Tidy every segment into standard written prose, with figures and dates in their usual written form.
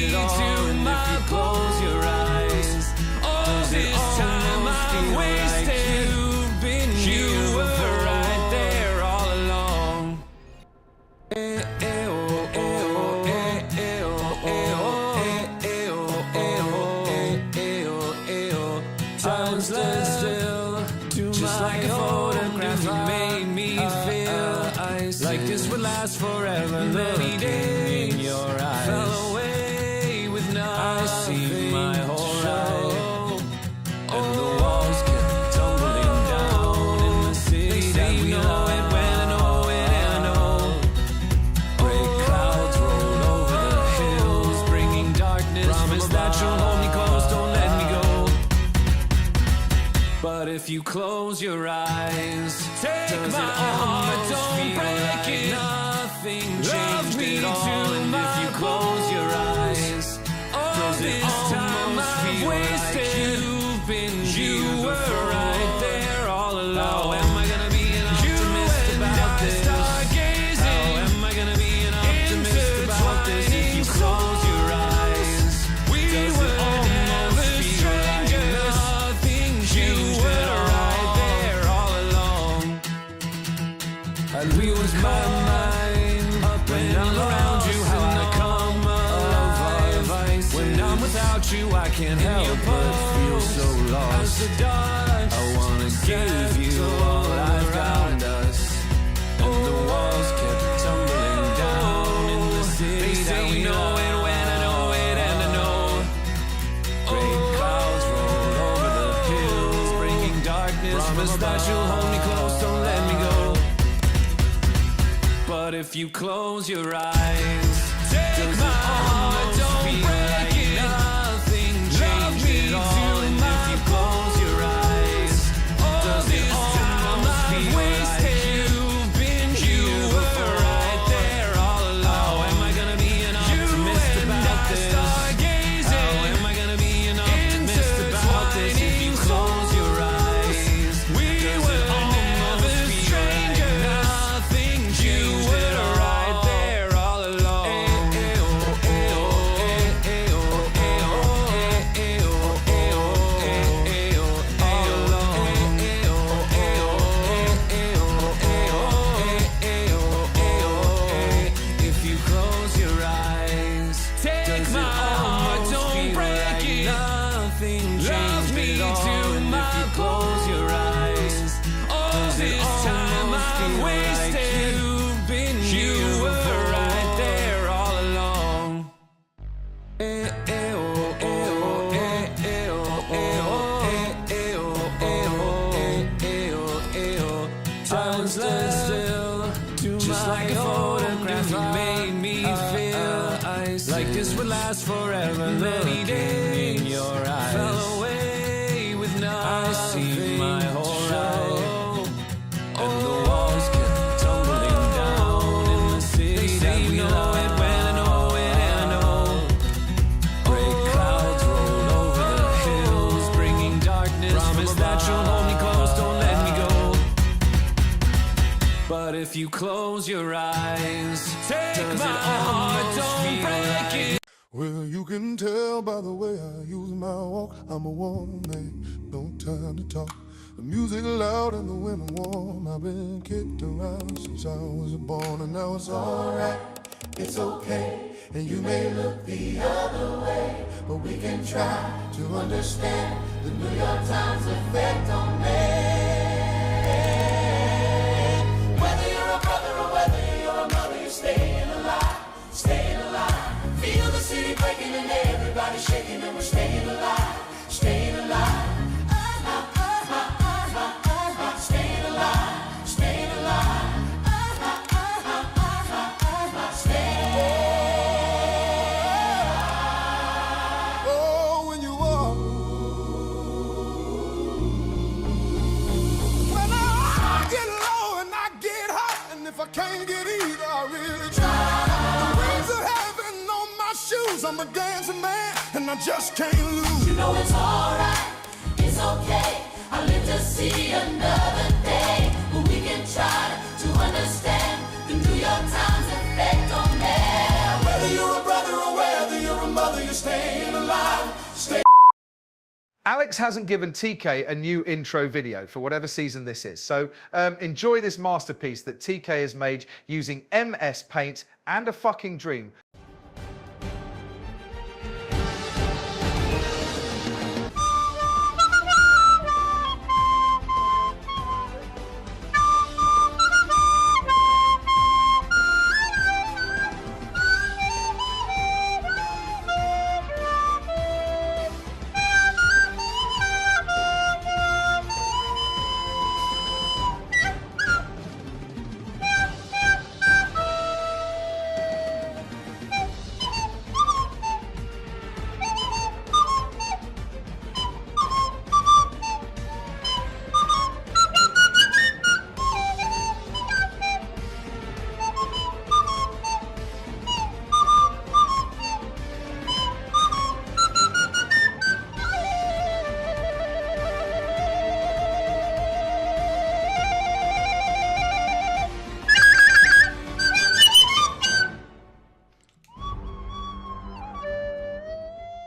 me to my close your eyes. All this time I've wasted. You were right there all along. Time stood still, just like a photograph. You made me feel like this would last forever. Many days in your eyes fell away with nothing. I see my whole life, and the walls kept tumbling down in the city that we know it when I know it and I know. Gray clouds rolled over the hills, bringing darkness. Promise that you'll hold me close, don't let me go. But if you close your eyes, take my heart, don't break it. Nothing changed at all. And if you close your eyes, all this time I've wasted. You were right there all along. How am I gonna be an optimist about this? How am I gonna be an optimist about this? If you close your eyes, we were never strangers. Nothing changed. And we was my mind up and around you, how I come alive. When I'm without you, I can't help but feel so lost. I wanna give you all I've got us. And the walls kept tumbling down in the city that we know it when I know it and I know. Gray clouds roll over the hills, bringing darkness. Promise that you'll hold me close, don't let me go. But if you close your eyes, take my heart, don't break it. Nothing changed at all. And if you close your eyes, does this time I've wasted. You were right there all along. How am I gonna be an optimist about this? How am I gonna be an optimist about this? If you close your eyes, we were never strangers. Nothing changed. Time stood still, just like a photograph. You made me feel like this would last forever. Many days in your eyes fell away with nothing. I see my whole life, and the walls kept tumbling down in the city that we know it when I know it and I know. Gray clouds roll over the hills, bringing darkness. Promise that you'll hold me close, don't let me go. But if you close your eyes, take my heart, don't break it. Well, you can tell by the way I use my walk, I'm a one man, no time to talk. The music loud and the women warm. I've been kicked around since I was born, and now it's alright, it's okay. And you may look the other way, but we can try to understand the New York Times effect on me. Whether you're a brother or whether you're a mother, you're staying alive, staying alive. Feel the city breaking and everybody shaking, and we're staying alive, staying alive. Staying alive, staying alive. Oh, when you walk, when I get low and I get hot, and if I can't get either, I really try. The wings of heaven on my shoes, I'm a dancing man, and I just can't lose. You know it's alright, it's okay. I live to see another day, but we can try to understand the New York Times effect on me. Whether you're a brother or whether you're a mother, Alex hasn't given TK a new intro video for whatever season this is. So enjoy this masterpiece that TK has made using MS Paint and a fucking dream.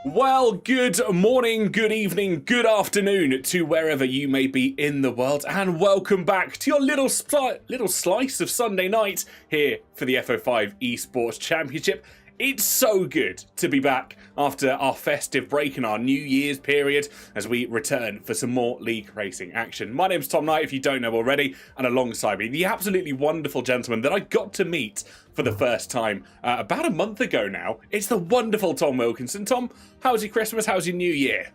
Well, good morning, good evening, good afternoon to wherever you may be in the world, and welcome back to your little slice of Sunday night here for the F05 Esports Championship. It's so good to be back after our festive break and our New Year's period as we return for some more league racing action. My name's Tom Knight, if you don't know already, and alongside me, the absolutely wonderful gentleman that I got to meet for the first time about a month ago now. It's the wonderful Tom Wilkinson. Tom, how's your Christmas? How's your New Year?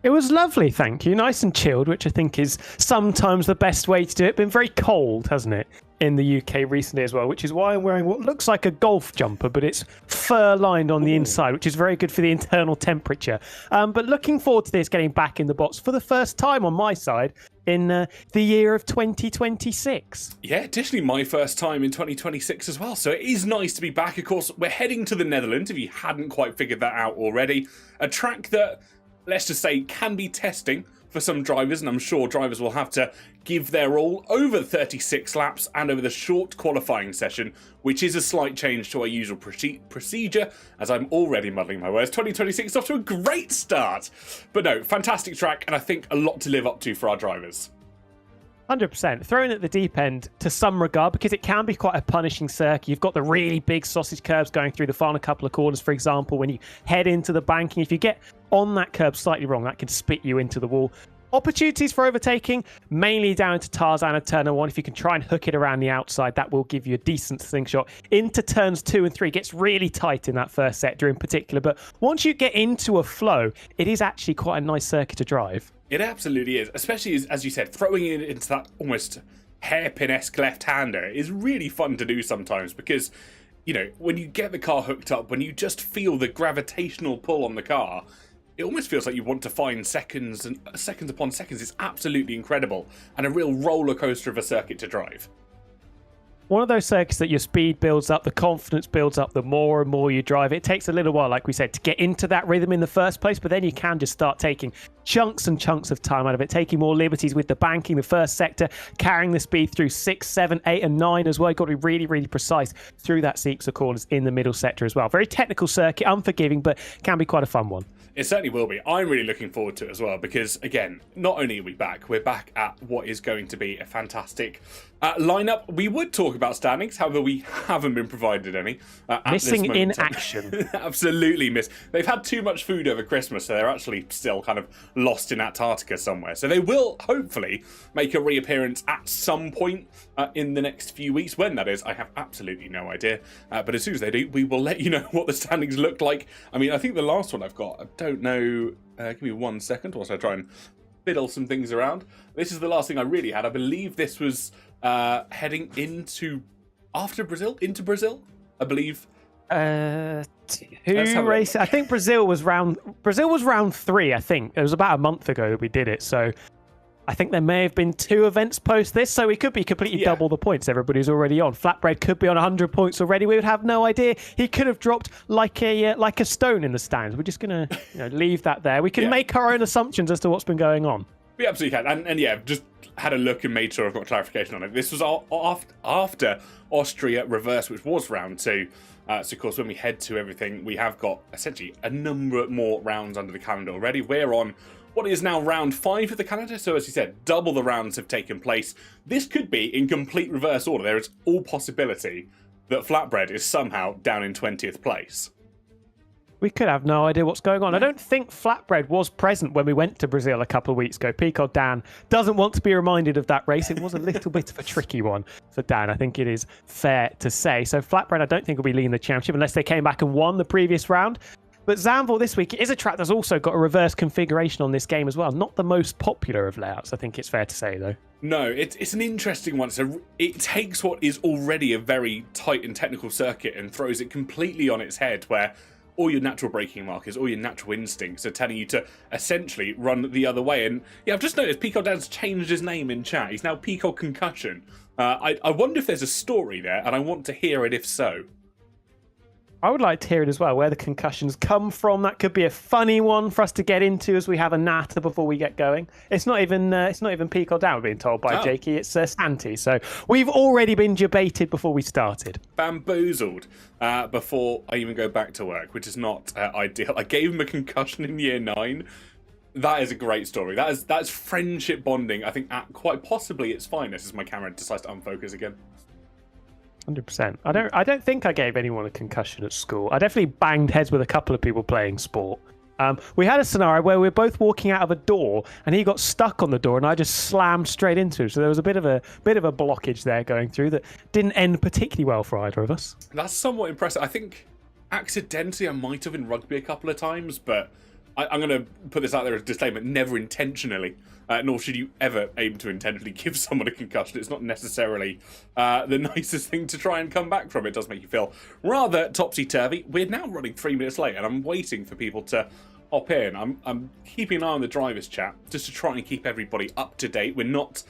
It was lovely, thank you. Nice and chilled, which I think is sometimes the best way to do it. Been very cold, hasn't it, in the UK recently as well, which is why I'm wearing what looks like a golf jumper, but it's fur-lined on the inside, which is very good for the internal temperature. But looking forward to this, getting back in the box for the first time on my side in the year of 2026. Yeah, additionally my first time in 2026 as well, so it is nice to be back. Of course, we're heading to the Netherlands, if you hadn't quite figured that out already. A track that, let's just say, can be testing for some drivers, and I'm sure drivers will have to give their all over 36 laps and over the short qualifying session, which is a slight change to our usual procedure, as I'm already muddling my words. 2026 is off to a great start. But no, fantastic track, and I think a lot to live up to for our drivers. 100%. Thrown at the deep end to some regard, because it can be quite a punishing circuit. You've got the really big sausage curbs going through the final couple of corners, for example, when you head into the banking. If you get on that curb slightly wrong, that can spit you into the wall. Opportunities for overtaking, mainly down to Tarzan and Turner 1. If you can try and hook it around the outside, that will give you a decent slingshot. Into turns 2 and 3, it gets really tight in that first sector in particular. But once you get into a flow, it is actually quite a nice circuit to drive. It absolutely is, especially as you said, throwing it into that almost hairpin-esque left-hander is really fun to do sometimes because, you know, when you get the car hooked up, when you just feel the gravitational pull on the car, it almost feels like you want to find seconds and seconds upon seconds. It's absolutely incredible and a real roller coaster of a circuit to drive. One of those circuits that your speed builds up, the confidence builds up, the more and more you drive. It takes a little while, like we said, to get into that rhythm in the first place, but then you can just start taking chunks and chunks of time out of it, taking more liberties with the banking, the first sector, carrying the speed through 6, 7, 8, and 9 as well. You've got to be really, really precise through that sequence of corners in the middle sector as well. Very technical circuit, unforgiving, but can be quite a fun one. It certainly will be. I'm really looking forward to it as well because, again, not only are we back, we're back at what is going to be a fantastic lineup. We would talk about standings, however, we haven't been provided any. Missing in action. Absolutely miss. They've had too much food over Christmas, so they're actually still kind of lost in Antarctica somewhere. So they will hopefully make a reappearance at some point in the next few weeks. When that is, I have absolutely no idea. But as soon as they do, we will let you know what the standings look like. I mean, I think the last one I've got, I don't know. Give me 1 second whilst I try and fiddle some things around. This is the last thing I really had. I believe this was heading into into Brazil, I believe. Who raced? I think Brazil was round 3. I think it was about a month ago that we did it. So I think there may have been 2 events post this, so it could be completely double the points everybody's already on. Flatbread could be on 100 points already. We would have no idea. He could have dropped like a stone in the stands. We're just gonna leave that there. We can make our own assumptions as to what's been going on. We absolutely can, and yeah, just had a look and made sure I've got clarification on it. This was after Austria reverse, which was round 2. So, of course, when we head to everything, we have got essentially a number more rounds under the calendar already. We're on what is now round 5 of the calendar. So, as you said, double the rounds have taken place. This could be in complete reverse order. There is all possibility that Flatbread is somehow down in 20th place. We could have no idea what's going on. I don't think Flatbread was present when we went to Brazil a couple of weeks ago. Peacock Dan doesn't want to be reminded of that race. It was a little bit of a tricky one for Dan, I think it is fair to say. So Flatbread, I don't think will be leading the championship unless they came back and won the previous round. But Zanvdoort this week is a track that's also got a reverse configuration on this game as well. Not the most popular of layouts, I think it's fair to say, though. No, it's an interesting one. So it takes what is already a very tight and technical circuit and throws it completely on its head, where all your natural braking markers, all your natural instincts are telling you to essentially run the other way. And yeah, I've just noticed Peacock Dad's changed his name in chat. He's now Peacock Concussion. I wonder if there's a story there, and I want to hear it if so. I would like to hear it as well, where the concussions come from. That could be a funny one for us to get into as we have a natter before we get going. It's not even Peacock Down being told by Jakey. It's Santi. So we've already been debated before we started. Bamboozled before I even go back to work, which is not ideal. I gave him a concussion in year 9. That is a great story. That's friendship bonding. I think at quite possibly its finest as my camera decides to unfocus again. 100%. I don't think I gave anyone a concussion at school. I definitely banged heads with a couple of people playing sport. We had a scenario where we were both walking out of a door and he got stuck on the door and I just slammed straight into him. So there was a bit of a blockage there going through that didn't end particularly well for either of us. That's somewhat impressive. I think accidentally I might have in rugby a couple of times, but I'm going to put this out there as a disclaimer, never intentionally, nor should you ever aim to intentionally give someone a concussion. It's not necessarily the nicest thing to try and come back from. It does make you feel rather topsy-turvy. We're now running 3 minutes late, and I'm waiting for people to hop in. I'm keeping an eye on the drivers chat just to try and keep everybody up to date. We're not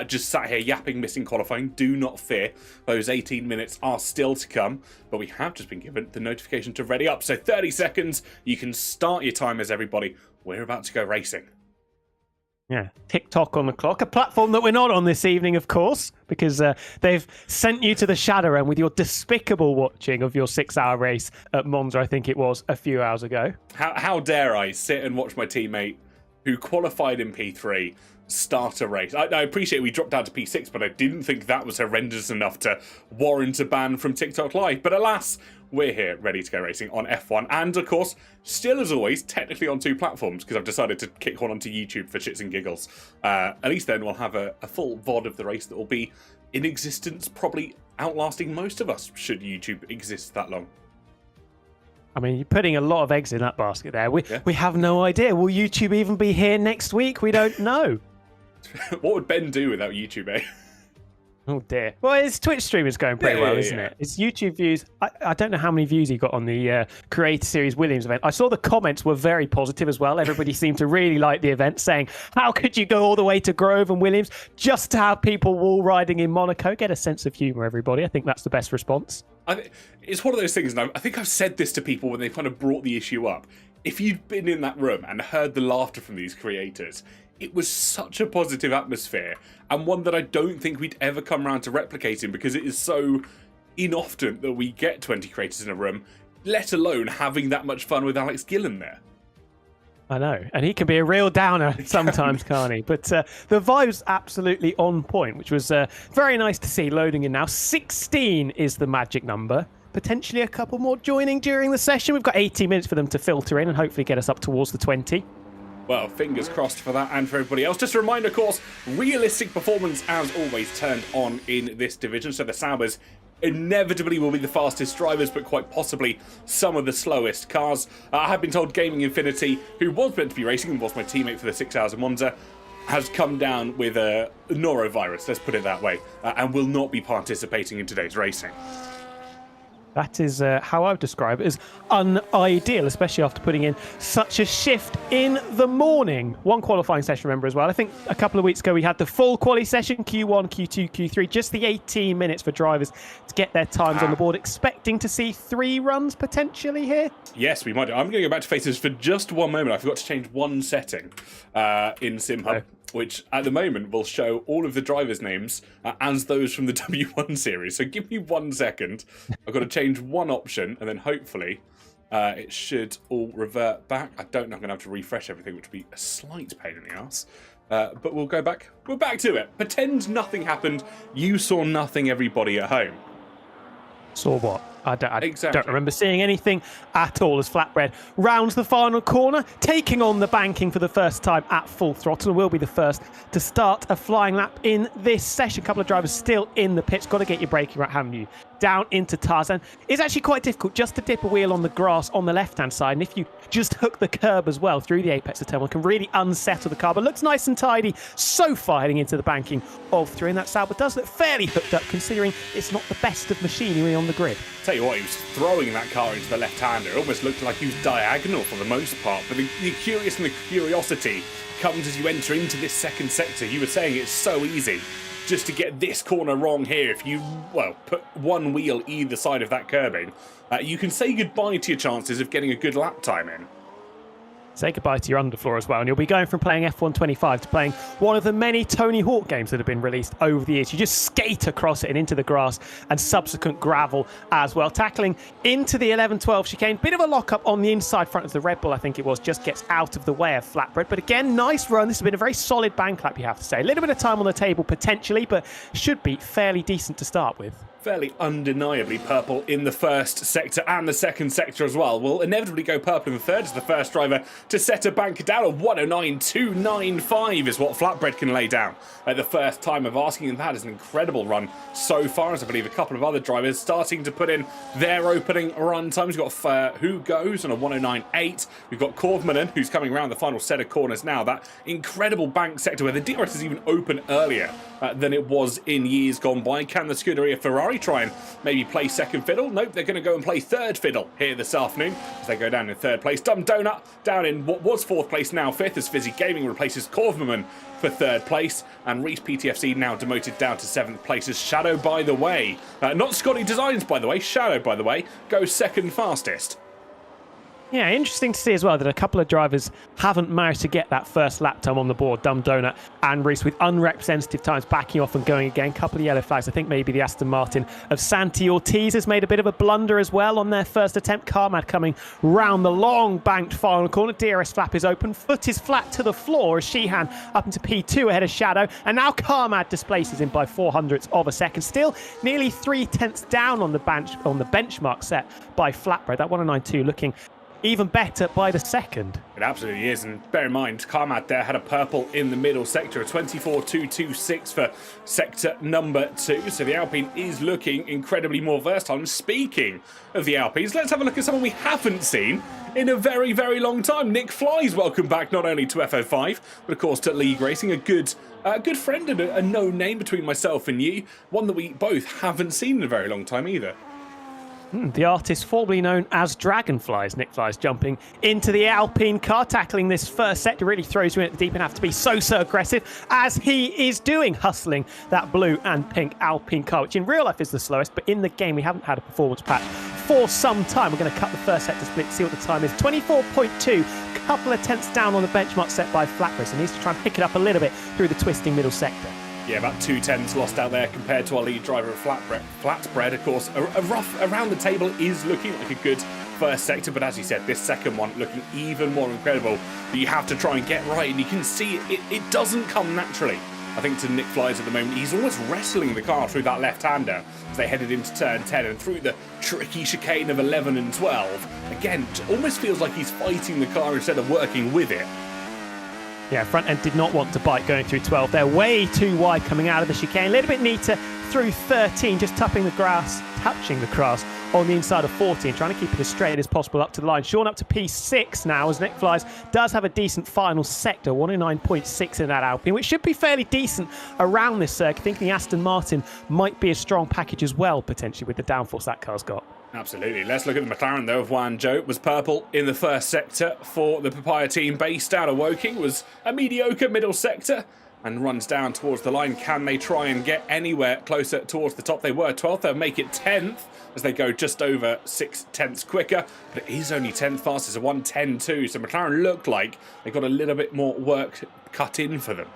just sat here yapping missing qualifying. Do not fear. Those 18 minutes are still to come, but we have just been given the notification to ready up. So 30 seconds, you can start your timers, everybody. We're about to go racing. Yeah, TikTok on the clock, a platform that we're not on this evening, of course, because they've sent you to the shadow realm with your despicable watching of your 6-hour race at Monza, I think it was, a few hours ago. How dare I sit and watch my teammate who qualified in P3 start a race? I appreciate we dropped down to P6, but I didn't think that was horrendous enough to warrant a ban from TikTok Live. But alas, we're here ready to go racing on F1, and of course still as always technically on 2 platforms, because I've decided to kick one onto YouTube for shits and giggles. At least then we'll have a full VOD of the race that will be in existence, probably outlasting most of us, should YouTube exist that long. I mean, you're putting a lot of eggs in that basket there. We have no idea. Will YouTube even be here next week? We don't know. What would Ben do without YouTube, eh? Oh dear. Well, his Twitch stream is going pretty well, isn't it? His YouTube views, I don't know how many views he got on the Creator Series Williams event. I saw the comments were very positive as well. Everybody seemed to really like the event, saying, how could you go all the way to Grove and Williams just to have people wall riding in Monaco? Get a sense of humour, everybody. I think that's the best response. It's one of those things, and I think I've said this to people when they've kind of brought the issue up. If you'd been in that room and heard the laughter from these creators, it was such a positive atmosphere, and one that I don't think we'd ever come around to replicating, because it is so inoften that we get 20 creators in a room, let alone having that much fun with Alex Gillen there. I know, and he can be a real downer sometimes, can't he? But the vibe's absolutely on point, which was very nice to see loading in now. 16 is the magic number. Potentially a couple more joining during the session. We've got 80 minutes for them to filter in and hopefully get us up towards the 20. Well, fingers crossed for that and for everybody else. Just a reminder, of course, realistic performance, as always, turned on in this division. So the Saubers inevitably will be the fastest drivers, but quite possibly some of the slowest cars. I have been told Gaming Infinity, who was meant to be racing and was my teammate for the 6 hours of Monza, has come down with a norovirus, let's put it that way, and will not be participating in today's racing. That is how I would describe it as unideal, especially after putting in such a shift in the morning. One qualifying session, remember, as well. I think a couple of weeks ago we had the full quali session, Q1, Q2, Q3, just the 18 minutes for drivers to get their times on the board. Expecting to see 3 runs potentially here? Yes, we might do. I'm going to go back to Faces for just one moment. I forgot to change one setting in SimHub. which at the moment will show all of the drivers' names as those from the W1 series. So give me 1 second. I've got to change one option, and then hopefully it should all revert back. I don't know, I'm going to have to refresh everything, which would be a slight pain in the ass. But we'll go back. We're back to it. Pretend nothing happened. You saw nothing, everybody at home. Saw what? I Exactly. don't remember seeing anything at all as Flatbread rounds the final corner, taking on the banking for the first time at full throttle, and will be the first to start a flying lap in this session. A couple of drivers still in the pits. Got to get your braking right, haven't you? Down into Tarzan. It's actually quite difficult just to dip a wheel on the grass on the left-hand side, and if you just hook the curb as well through the apex of terminal, can really unsettle the car, but looks nice and tidy so far heading into the banking of 3, and that Sauber does look fairly hooked up considering it's not the best of machinery on the grid. Tell you what, he was throwing that car into the left-hander. It almost looked like he was diagonal for the most part. But the curious and the curiosity comes as you enter into this second sector. You were saying it's so easy just to get this corner wrong here. If you, well, put one wheel either side of that curbing, you can say goodbye to your chances of getting a good lap time in. Say goodbye to your underfloor as well, and you'll be going from playing F1 25 to playing one of the many Tony Hawk games that have been released over the years. You just skate across it and into the grass and subsequent gravel as well. Tackling into the 11-12 chicane. Bit of a lock-up on the inside front of the Red Bull, I think it was. Just gets out of the way of Flatbread. But again, nice run. This has been a very solid bank lap, you have to say. A little bit of time on the table potentially, but should be fairly decent to start with. Fairly undeniably purple in the first sector and the second sector as well. Will inevitably go purple in the third as the first driver to set a bank down. A 109.295 is what Flatbread can lay down at the first time of asking, and that is an incredible run so far, as I believe a couple of other drivers starting to put in their opening run times. We've got Who Goes on a 109.8. We've got Korvmanen, who's coming around the final set of corners now. That incredible bank sector where the DRS is even open earlier than it was in years gone by. Can the Scuderia Ferrari try and maybe play second fiddle? Nope, they're going to go and play third fiddle here this afternoon as they go down in third place. Dumb Donut down in what was fourth place, now fifth, as Fizzy Gaming replaces Korvmanen for third place, and Reese PTFC now demoted down to seventh place as Shadow, by the way, not Scotty Designs, by the way, Shadow, by the way, goes second fastest. Yeah, interesting to see as well that a couple of drivers haven't managed to get that first lap time on the board. Dumb Donut and Reese with unrepresentative times backing off and going again. Couple of yellow flags. I think maybe the Aston Martin of Santi Ortiz has made a bit of a blunder as well on their first attempt. Carmad coming round the long banked final corner. DRS flap is open. Foot is flat to the floor as Sheehan up into P2 ahead of Shadow. And now Carmad displaces him by 0.04 of a second. Still nearly 0.3 down on the benchmark set by Flatbread. That 109.2 looking even better by the second. It absolutely is, and bear in mind, Carmad there had a purple in the middle sector, a 24.226 for sector number 2, so the Alpine is looking incredibly more versatile. And speaking of the Alpines, let's have a look at someone we haven't seen in a very, very long time. Nick Flies, welcome back not only to F05, but of course to League Racing, a good friend and a known name between myself and you, one that we both haven't seen in a very long time either. The artist formerly known as Dragonflies, Nick Flies, jumping into the Alpine car, tackling this first sector, really throws you in at the deep and have to be so aggressive as he is doing, hustling that blue and pink Alpine car, which in real life is the slowest, but in the game we haven't had a performance patch for some time. We're going to cut the first sector split, see what the time is. 24.2, couple of tenths down on the benchmark set by Flatbread, so needs to try and pick it up a little bit through the twisting middle sector. Yeah, about 2 tenths lost out there compared to our lead driver of Flatbread. Of course, a rough around the table is looking like a good first sector, but as you said, this second one looking even more incredible. But you have to try and get right, and you can see it doesn't come naturally. I think to Nick Flies at the moment, he's almost wrestling the car through that left-hander as they headed into turn 10 and through the tricky chicane of 11 and 12. Again, it almost feels like he's fighting the car instead of working with it. Yeah, front end did not want to bite going through 12. They're way too wide coming out of the chicane. A little bit neater through 13, just touching the grass on the inside of 14, trying to keep it as straight as possible up to the line. Sean up to P6 now as Nick Flies does have a decent final sector, 109.6 in that Alpine, which should be fairly decent around this circuit. I think the Aston Martin might be a strong package as well, potentially, with the downforce that car's got. Absolutely. Let's look at the McLaren, though, of Juan Zhou. Was purple in the first sector for the Papaya team based out of Woking. Was a mediocre middle sector and runs down towards the line. Can they try and get anywhere closer towards the top? They were 12th. They'll make it 10th as they go just over 6 tenths quicker. But it is only 10th fast. It's a 1:10.2. So McLaren looked like they got a little bit more work cut in for them.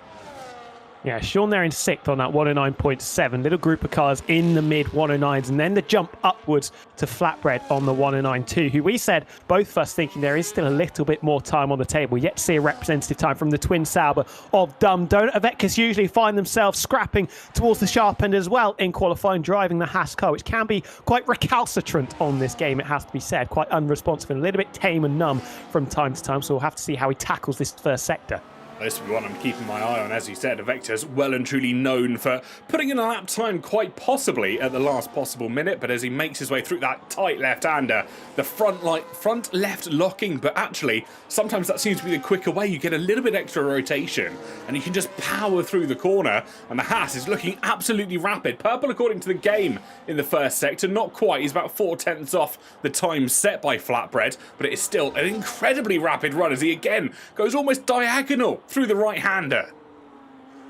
Yeah, Sean there in 6th on that 109.7. Little group of cars in the mid 109s, and then the jump upwards to Flatbread on the 109.2, who we said, both of us thinking there is still a little bit more time on the table. Yet to see a representative time from the twin Sauber of Dumb. Avekas usually find themselves scrapping towards the sharp end as well in qualifying, driving the Haas car, which can be quite recalcitrant on this game, it has to be said. Quite unresponsive and a little bit tame and numb from time to time, so we'll have to see how he tackles this first sector. This will be one I'm keeping my eye on, as you said. Vector's well and truly known for putting in a lap time quite possibly at the last possible minute, but as he makes his way through that tight left-hander, the front left locking, but actually sometimes that seems to be the quicker way. You get a little bit extra rotation and you can just power through the corner, and the Haas is looking absolutely rapid. Purple, according to the game, in the first sector, not quite. He's about 4/10ths off the time set by Flatbread, but it is still an incredibly rapid run as he again goes almost diagonal through the right-hander.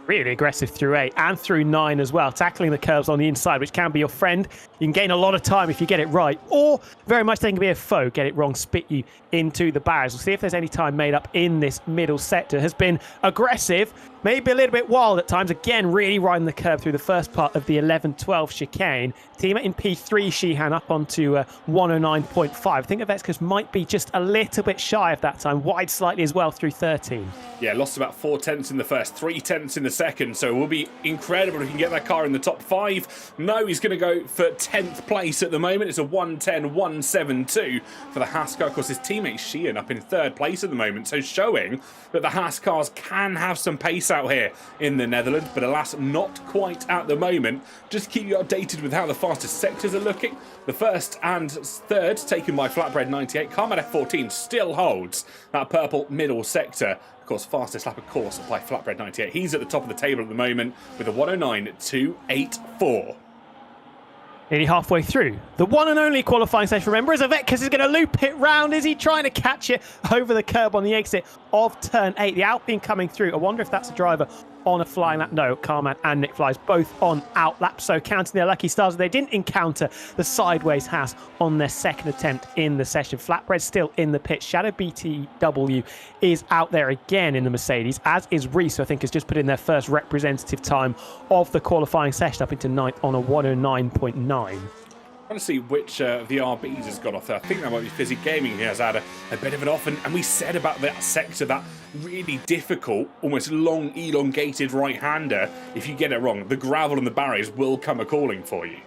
Really aggressive through 8 and through 9 as well, tackling the curves on the inside, which can be your friend. You can gain a lot of time if you get it right, or very much they can be a foe. Get it wrong, spit you into the barriers. We'll see if there's any time made up in this middle sector. Has been aggressive, maybe a little bit wild at times. Again, really riding the curve through the first part of the 11-12 chicane. Teammate in P3, Sheehan, up onto 109.5. I think Avetskas might be just a little bit shy of that time. Wide slightly as well through 13. Yeah, lost about 4/10ths in the first, 3/10ths in the second, so it will be incredible if he can get that car in the top 5. No, he's going to go for 10th place at the moment. It's a 1:10.172 for the Haas car. Of course, his teammate Sheehan up in 3rd place at the moment, so showing that the Haas cars can have some pace out here in the Netherlands, but alas, not quite at the moment. Just keep you updated with how the fastest sectors are looking. The 1st and 3rd taken by Flatbread 98. Carmen F14 still holds that purple middle sector. Of course, fastest lap of course by Flatbread 98. He's at the top of the table at the moment with a 109.284. Nearly halfway through the one and only qualifying session. Remember, as Avekas is going to loop it round. Is he trying to catch it over the curb on the exit of turn 8? The Alpine coming through. I wonder if that's a driver on a flying lap. No, Carman and Nick Flies both on out lap, so counting their lucky stars. They didn't encounter the sideways Haas on their second attempt in the session. Flatbread still in the pit. Shadow BTW is out there again in the Mercedes, as is Reese, who I think has just put in their first representative time of the qualifying session, up into 9th on a 109.9. Trying to see which of the RBs has got off there. I think that might be Fizzy Gaming. He has had a bit of an off, and we said about that sector, that really difficult, almost long, elongated right-hander. If you get it wrong, the gravel and the barriers will come a-calling for you.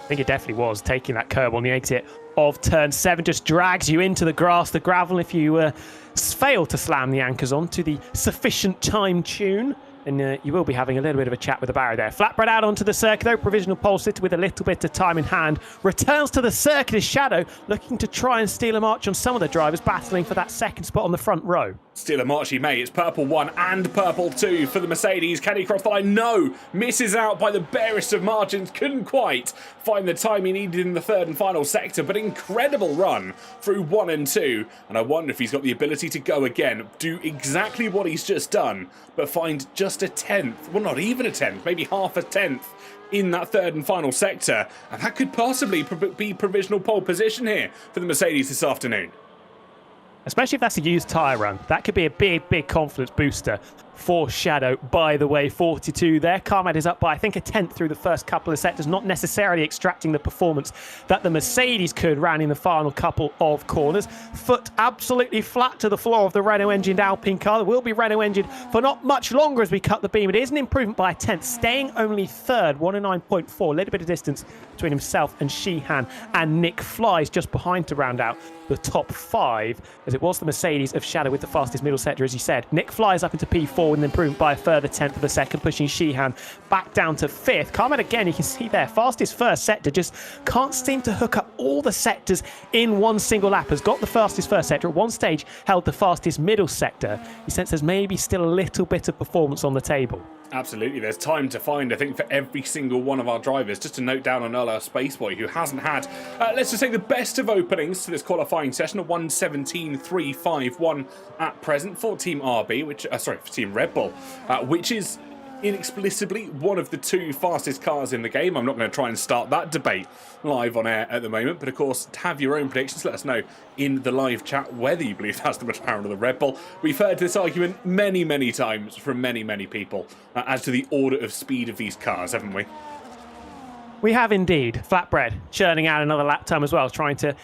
I think it definitely was. Taking that curb on the exit of turn 7 just drags you into the grass, the gravel. If you fail to slam the anchors on to the sufficient time tune, and you will be having a little bit of a chat with the barrier there. Flatbread out onto the circuit, though. Provisional pole sitter with a little bit of time in hand. Returns to the circuit as Shadow, looking to try and steal a march on some of the drivers, battling for that second spot on the front row. Steal a march he may. It's purple 1 and purple 2 for the Mercedes. Can he cross the line? No. Misses out by the barest of margins. Couldn't quite find the time he needed in the 3rd and final sector, but incredible run through 1 and 2. And I wonder if he's got the ability to go again, do exactly what he's just done, but find just a 10th. Well, not even a 10th, maybe half a 10th in that 3rd and final sector. And that could possibly be provisional pole position here for the Mercedes this afternoon. Especially if that's a used tyre run. That could be a big confidence booster for Shadow. By the way, 42 there. Carmad is up by, I think, a 10th through the first couple of sectors, not necessarily extracting the performance that the Mercedes could rounding the final couple of corners. Foot absolutely flat to the floor of the Renault-engined Alpine car. That will be Renault-engined for not much longer as we cut the beam. It is an improvement by a 10th, staying only 3rd, 109.4. A little bit of distance between himself and Sheehan, and Nick Flies just behind to round out the top 5, as it was the Mercedes of Shadow with the fastest middle sector, as you said. Nick Flies up into P4 with an improvement by a further 10th of a second, pushing Sheehan back down to 5th. Carmen, again, you can see there, fastest first sector, just can't seem to hook up all the sectors in one single lap. Has got the fastest first sector, at one stage held the fastest middle sector. You sense there's maybe still a little bit of performance on the table. Absolutely, there's time to find, I think, for every single one of our drivers. Just to note down on Ola Spaceboy, who hasn't had, let's just say, the best of openings to this qualifying session, a 1:17.351 at present for Team RB, which, for Team Red Bull, which is inexplicably one of the 2 fastest cars in the game. I'm not going to try and start that debate live on air at the moment, but of course, have your own predictions. Let us know in the live chat whether you believe that's the McLaren or the Red Bull. We've heard this argument many, many times from many, many people as to the order of speed of these cars, haven't we? We have indeed. Flatbread churning out another lap time as well, trying to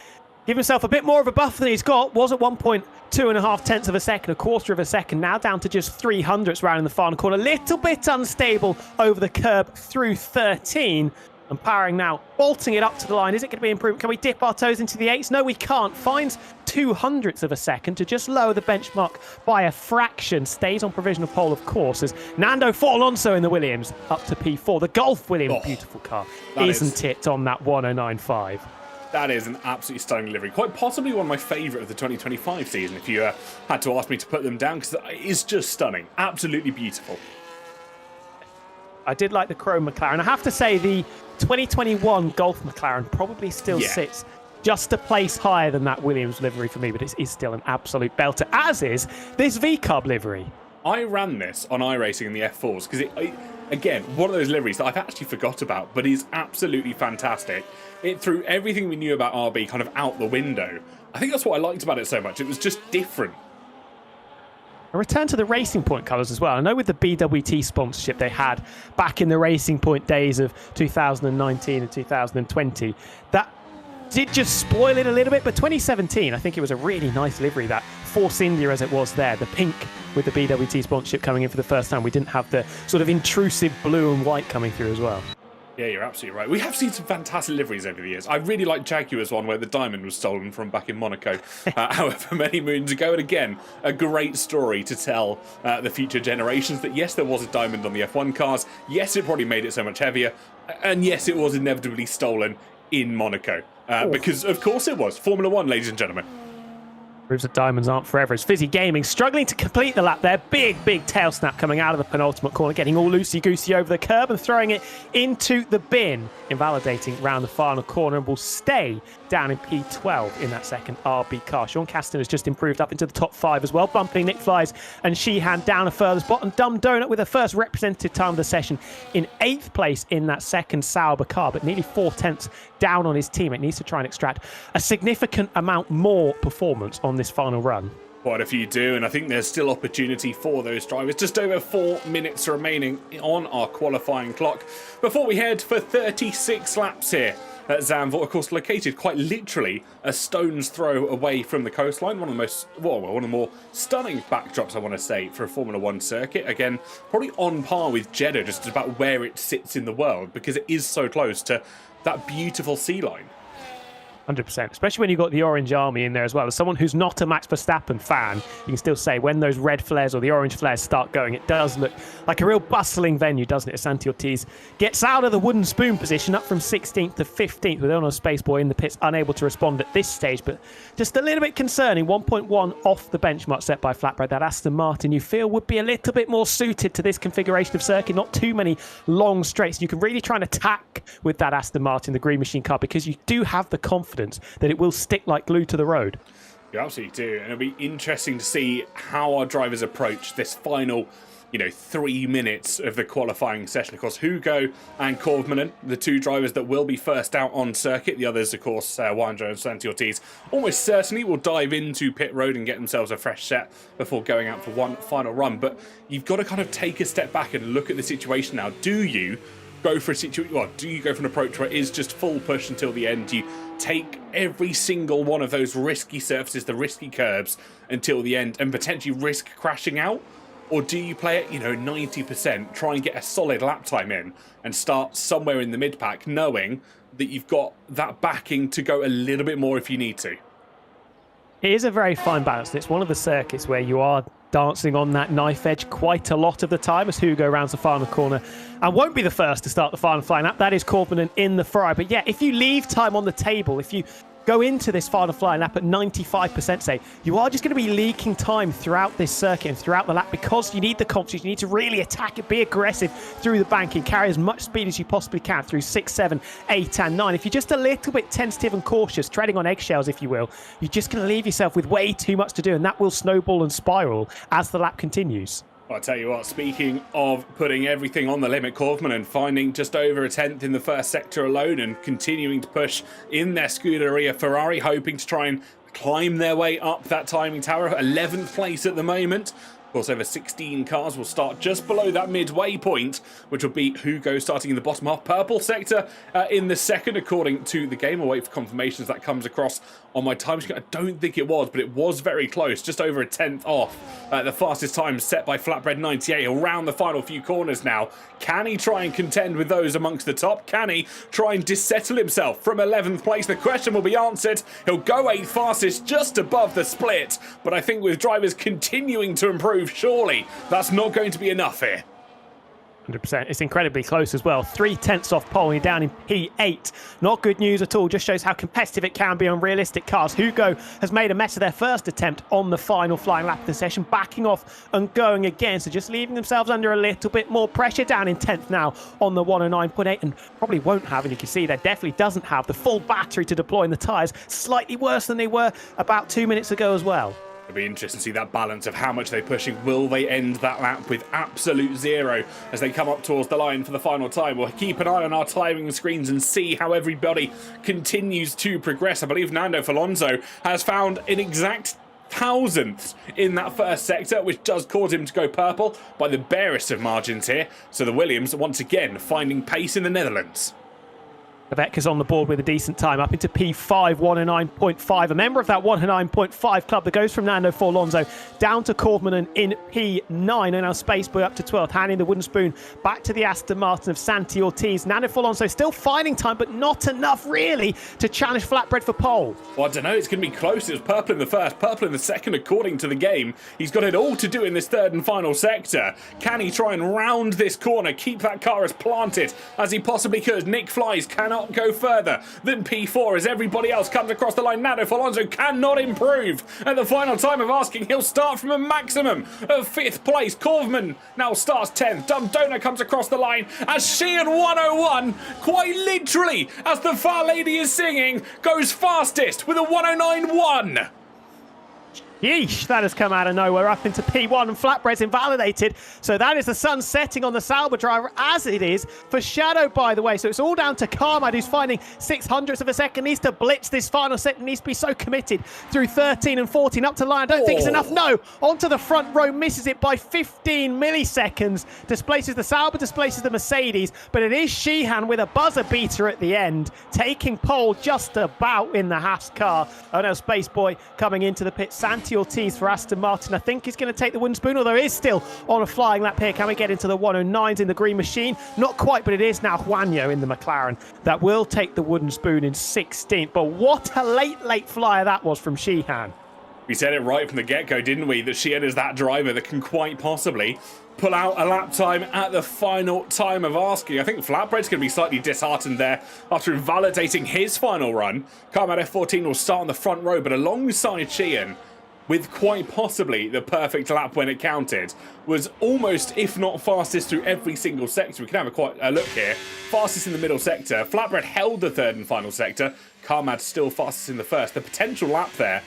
give himself a bit more of a buffer than he's got. Was at 1.2 tenths of a second, a quarter of a second, now down to just 300ths round in the final corner. A little bit unstable over the curb through 13. And powering now, bolting it up to the line. Is it going to be improved? Can we dip our toes into the 8s? No, we can't. Finds 200ths of a second to just lower the benchmark by a fraction. Stays on provisional pole, of course, as Nando Alonso in the Williams up to P4. The Golf Williams, beautiful car, isn't it, on that 109.5? That is an absolutely stunning livery. Quite possibly one of my favourite of the 2025 season, if you had to ask me to put them down, because it is just stunning. Absolutely beautiful. I did like the chrome McLaren. I have to say the 2021 Golf McLaren probably still sits just a place higher than that Williams livery for me, but it is still an absolute belter, as is this V-Cub livery. I ran this on iRacing in the F4s because again, one of those liveries that I've actually forgot about, but is absolutely fantastic. It threw everything we knew about RB kind of out the window. I think that's what I liked about it so much. It was just different. A return to the Racing Point colours as well. I know with the BWT sponsorship they had back in the Racing Point days of 2019 and 2020, that did just spoil it a little bit. But 2017, I think it was a really nice livery, that Force India as it was there. The pink with the BWT sponsorship coming in for the first time. We didn't have the sort of intrusive blue and white coming through as well. Yeah, you're absolutely right. We have seen some fantastic liveries over the years. I really like Jaguar's one where the diamond was stolen from back in Monaco, however many moons ago. And again, a great story to tell the future generations that yes, there was a diamond on the F1 cars. Yes, it probably made it so much heavier. And yes, it was inevitably stolen in Monaco. Because of course it was. Formula 1, ladies and gentlemen. Proves that diamonds aren't forever. As Fizzy Gaming struggling to complete the lap there. Big tail snap coming out of the penultimate corner, getting all loosey-goosey over the curb and throwing it into the bin, invalidating round the final corner, and will stay down in P12 in that second RB car. Sean Caston has just improved up into the top 5 as well, bumping Nick Flies and Sheehan down a further spot, and Dumb Donut with a first representative time of the session in 8th place in that second Sauber car, but nearly 4 tenths down on his team. It needs to try and extract a significant amount more performance on this final run. Quite a few do, and I think there's still opportunity for those drivers. Just over 4 minutes remaining on our qualifying clock before we head for 36 laps here at Zanvdoort, of course, located quite literally a stone's throw away from the coastline. One of the most, well, one of the more stunning backdrops, I want to say, for a Formula 1 circuit. Again, probably on par with Jeddah, just about where it sits in the world, because it is so close to that beautiful sea line. 100%, especially when you've got the Orange Army in there as well. As someone who's not a Max Verstappen fan, you can still say when those red flares or the orange flares start going, it does look like a real bustling venue, doesn't it? Santi Ortiz gets out of the wooden spoon position, up from 16th to 15th, with Ono Spaceboy in the pits, unable to respond at this stage, but just a little bit concerning. 1.1 off the benchmark set by Flatbread. That Aston Martin you feel would be a little bit more suited to this configuration of circuit, not too many long straights. You can really try and attack with that Aston Martin, the Green Machine car, because you do have the confidence that it will stick like glue to the road. You absolutely do, and it'll be interesting to see how our drivers approach this final 3 minutes of the qualifying session. Of course, Hugo and Korvmanen, the 2 drivers that will be first out on circuit. The others, of course, Wandro and Santi Ortiz, almost certainly will dive into pit road and get themselves a fresh set before going out for one final run. But you've got to kind of take a step back and look at the situation now. Do you go for a situation? Well, do you go for an approach where it is just full push until the end? Do you take every single one of those risky surfaces, the risky curbs, until the end and potentially risk crashing out? Or do you play it, 90%, try and get a solid lap time in and start somewhere in the mid-pack, knowing that you've got that backing to go a little bit more if you need to? It is a very fine balance. It's one of the circuits where you are dancing on that knife edge quite a lot of the time, as Hugo rounds the final corner and won't be the first to start the final flying lap. That is Korvmanen in the Ferrari. But yeah, if you leave time on the table, if you go into this final flying lap at 95%, say, you are just going to be leaking time throughout this circuit and throughout the lap, because you need the confidence. You need to really attack it, be aggressive through the banking, carry as much speed as you possibly can through 6, 7, 8 and 9. If you're just a little bit tentative and cautious, treading on eggshells, if you will, you're just going to leave yourself with way too much to do, and that will snowball and spiral as the lap continues. I'll tell you what, speaking of putting everything on the limit, Korfman finding just over a 10th in the first sector alone and continuing to push in their Scuderia Ferrari, hoping to try and climb their way up that timing tower. 11th place at the moment. Of course, over 16 cars will start just below that midway point, which will be Hugo starting in the bottom half. Purple sector in the second, according to the game. I'll wait for confirmations that comes across on my time screen. I don't think it was, but it was very close, just over a 10th off. The fastest time set by Flatbread 98 around the final few corners now. Can he try and contend with those amongst the top? Can he try and dissettle himself from 11th place? The question will be answered. He'll go 8th fastest, just above the split, but I think with drivers continuing to improve, surely that's not going to be enough here. 100%. It's incredibly close as well. 3/10 off pole, and down in P8. Not good news at all. Just shows how competitive it can be on realistic cars. Hugo has made a mess of their first attempt on the final flying lap of the session, backing off and going again. So just leaving themselves under a little bit more pressure. Down in 10th now on the 109.8, and probably won't have, and you can see there definitely doesn't have the full battery to deploy in the tyres. Slightly worse than they were about 2 minutes ago as well. It'll be interesting to see that balance of how much they're pushing. Will they end that lap with absolute zero as they come up towards the line for the final time? We'll keep an eye on our timing screens and see how everybody continues to progress. I believe Nando Alonso has found an exact 1,000th in that first sector, which does cause him to go purple by the barest of margins here. So the Williams once again finding pace in the Netherlands. Vecka's on the board with a decent time, up into P5, 109.5. A member of that 109.5 club that goes from Nando Alonso down to Korfman in P9, and now Spaceboy up to 12th, handing the wooden spoon back to the Aston Martin of Santi Ortiz. Nando Alonso still finding time, but not enough really to challenge Flatbread for pole. Well, I don't know, it's going to be close. It was purple in the first, purple in the second, according to the game. He's got it all to do in this third and final sector. Can he try and round this corner, keep that car as planted as he possibly could? Nick Flies cannot go further than P4 as everybody else comes across the line. Nando Alonso cannot improve at the final time of asking. He'll start from a maximum of 5th place. Korfman now starts 10th. Dumdona comes across the line as she in 101, quite literally, as the Far Lady is singing, goes fastest with a 109.1. Yeesh, that has come out of nowhere, up into P1, and Flatbread's invalidated. So that is the sun setting on the Sauber driver, as it is for Shadow, by the way. So it's all down to Carmad, who's finding 600ths of a second, needs to blitz this final set, needs to be so committed through 13 and 14 up to line. I don't think it's enough. No, onto the front row, misses it by 15 milliseconds, displaces the Sauber, displaces the Mercedes, but it is Sheehan with a buzzer beater at the end, taking pole just about in the Haas car. Oh no, Spaceboy coming into the pit. Santi Ortiz for Aston Martin. I think he's going to take the wooden spoon, although he is still on a flying lap here. Can we get into the 109s in the green machine? Not quite, but it is now Juanjo in the McLaren that will take the wooden spoon in 16th. But what a late flyer that was from Sheehan. We said it right from the get-go, didn't we? That Sheehan is that driver that can quite possibly pull out a lap time at the final time of asking. I think Flatbread's going to be slightly disheartened there after invalidating his final run. Carmad F14 will start on the front row, but alongside Sheehan, with quite possibly the perfect lap when it counted, was almost, if not fastest, through every single sector. We can have a look here. Fastest in the middle sector. Flatbread held the third and final sector. Carmad still fastest in the first. The potential lap there,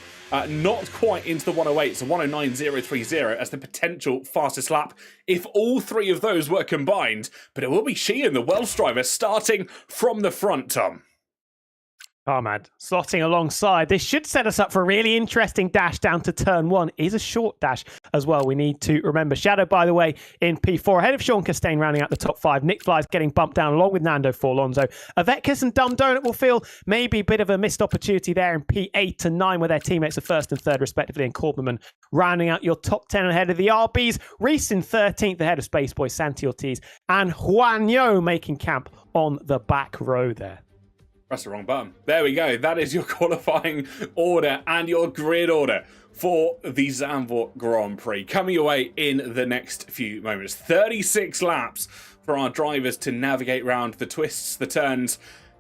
not quite into the 108, so 109.030 as the potential fastest lap if all three of those were combined. But it will be Sheehan, the Welsh driver, starting from the front, Tom. Carmad slotting alongside. This should set us up for a really interesting dash down to turn 1. It is a short dash as well, we need to remember. Shadow, by the way, in P4, ahead of Sean Costain, rounding out the top 5. Nick Flies getting bumped down along with Nando Alonso. Avetkis and Dumb Donut will feel maybe a bit of a missed opportunity there in P8 to 9, where their teammates are 1st and 3rd respectively, and Korfman rounding out your top 10 ahead of the RBs. Reese in 13th ahead of Spaceboy, Santi Ortiz, and Juanjo making camp on the back row there. Press the wrong button. There we go. That is your qualifying order and your grid order for the Zanvdoort Grand Prix. Coming your way in the next few moments. 36 laps for our drivers to navigate around the twists, the turns,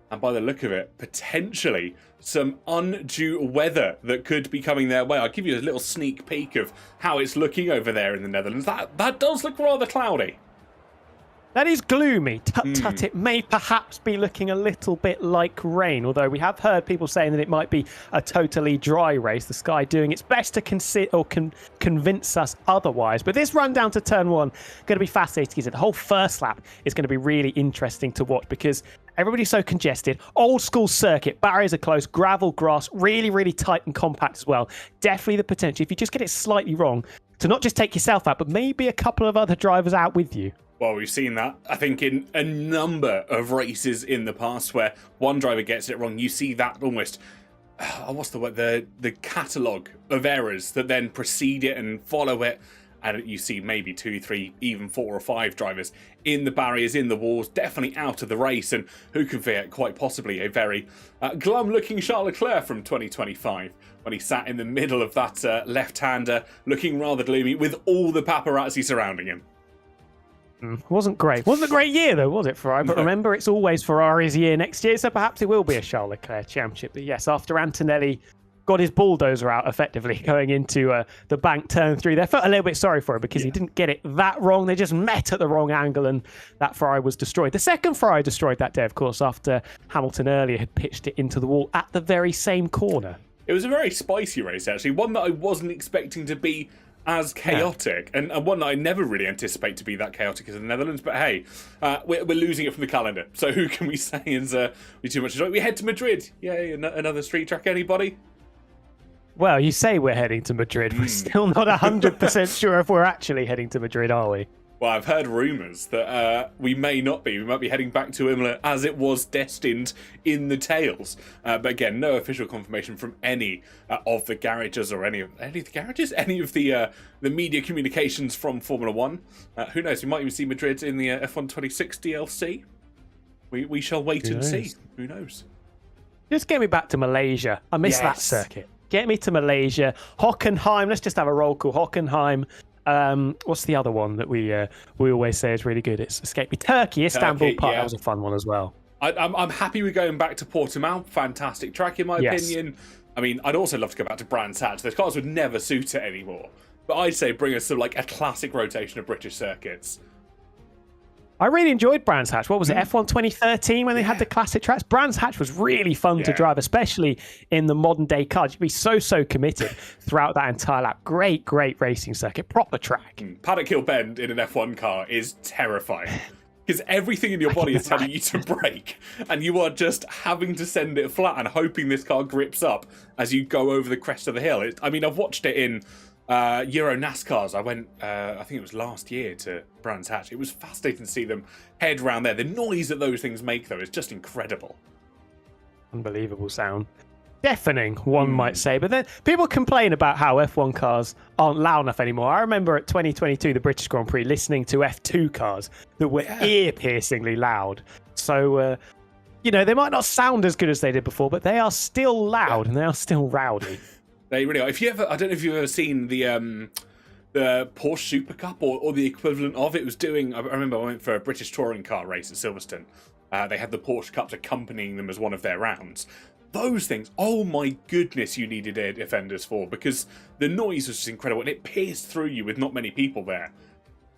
and by the look of it, potentially some undue weather that could be coming their way. I'll give you a little sneak peek of how it's looking over there in the Netherlands. That does look rather cloudy. That is gloomy. Tut, it may perhaps be looking a little bit like rain, although we have heard people saying that it might be a totally dry race. The Sky doing its best to convince us otherwise. But this run down to turn one, going to be fascinating, isn't it? The whole first lap is going to be really interesting to watch because everybody's so congested. Old school circuit, barriers are close, gravel, grass, really, really tight and compact as well. Definitely the potential, if you just get it slightly wrong, to not just take yourself out, but maybe a couple of other drivers out with you. Well, we've seen that, I think, in a number of races in the past where one driver gets it wrong. You see that almost, what's the word, the catalogue of errors that then precede it and follow it. And you see maybe 2, 3, even 4 or 5 drivers in the barriers, in the walls, definitely out of the race. And who can forget, quite possibly, a very glum-looking Charles Leclerc from 2025 when he sat in the middle of that left-hander, looking rather gloomy with all the paparazzi surrounding him. Wasn't great. Wasn't a great year, though, was it, Ferrari? But remember, it's always Ferrari's year next year, so perhaps it will be a Charles Leclerc championship. But yes, after Antonelli got his bulldozer out effectively going into the bank turn 3, they felt a little bit sorry for him because he didn't get it that wrong. They just met at the wrong angle, and that Ferrari was destroyed. The second Ferrari destroyed that day, of course, after Hamilton earlier had pitched it into the wall at the very same corner. It was a very spicy race, actually. One that I wasn't expecting to be as chaotic, and one that I never really anticipate to be that chaotic as the Netherlands. But hey, we're losing it from the calendar, so who can we say is we too much enjoy? We head to Madrid. Yay, another street track. Anybody? Well, you say we're heading to Madrid. We're still not 100% sure if we're actually heading to Madrid, are we? Well, I've heard rumours that we may not be. We might be heading back to Imola as it was destined in the tales. But again, no official confirmation from any of the garages or any of the garages, any of the media communications from Formula One. Who knows? We might even see Madrid in the F1 26 DLC. We shall wait and see. Who knows? Just get me back to Malaysia. I miss that circuit. Get me to Malaysia. Hockenheim. Let's just have a roll call. Hockenheim. What's the other one that we always say is really good? It's escaped me. Turkey, Istanbul Park. That was a fun one as well. I'm happy we're going back to Portimao. Fantastic track in my opinion. I mean, I'd also love to go back to Brands Hatch. Those cars would never suit it anymore. But I'd say bring us to like a classic rotation of British circuits. I really enjoyed Brands Hatch. What was it, F1 2013 when they had the classic tracks? Brands Hatch was really fun to drive, especially in the modern day cars. You'd be so committed throughout that entire lap. Great racing circuit, proper track. Paddock Hill Bend in an F1 car is terrifying. Because everything in your body is telling you to brake, and you are just having to send it flat and hoping this car grips up as you go over the crest of the hill. I mean, I've watched it in Euro NASCARs. I went, I think it was last year, to Brands Hatch. It was fascinating to see them head around there. The noise that those things make, though, is just incredible. Unbelievable sound. Deafening, one might say. But then people complain about how F1 cars aren't loud enough anymore. I remember at 2022, the British Grand Prix, listening to F2 cars that were ear-piercingly loud. So, you know, they might not sound as good as they did before, but they are still loud and they are still rowdy. They really are. If you ever, I don't know if you've ever seen the Porsche Super Cup or the equivalent of it. Was doing. I remember I went for a British touring car race at Silverstone. They had the Porsche Cups accompanying them as one of their rounds. Those things, oh my goodness, you needed air defenders for, because the noise was just incredible and it pierced through you with not many people there.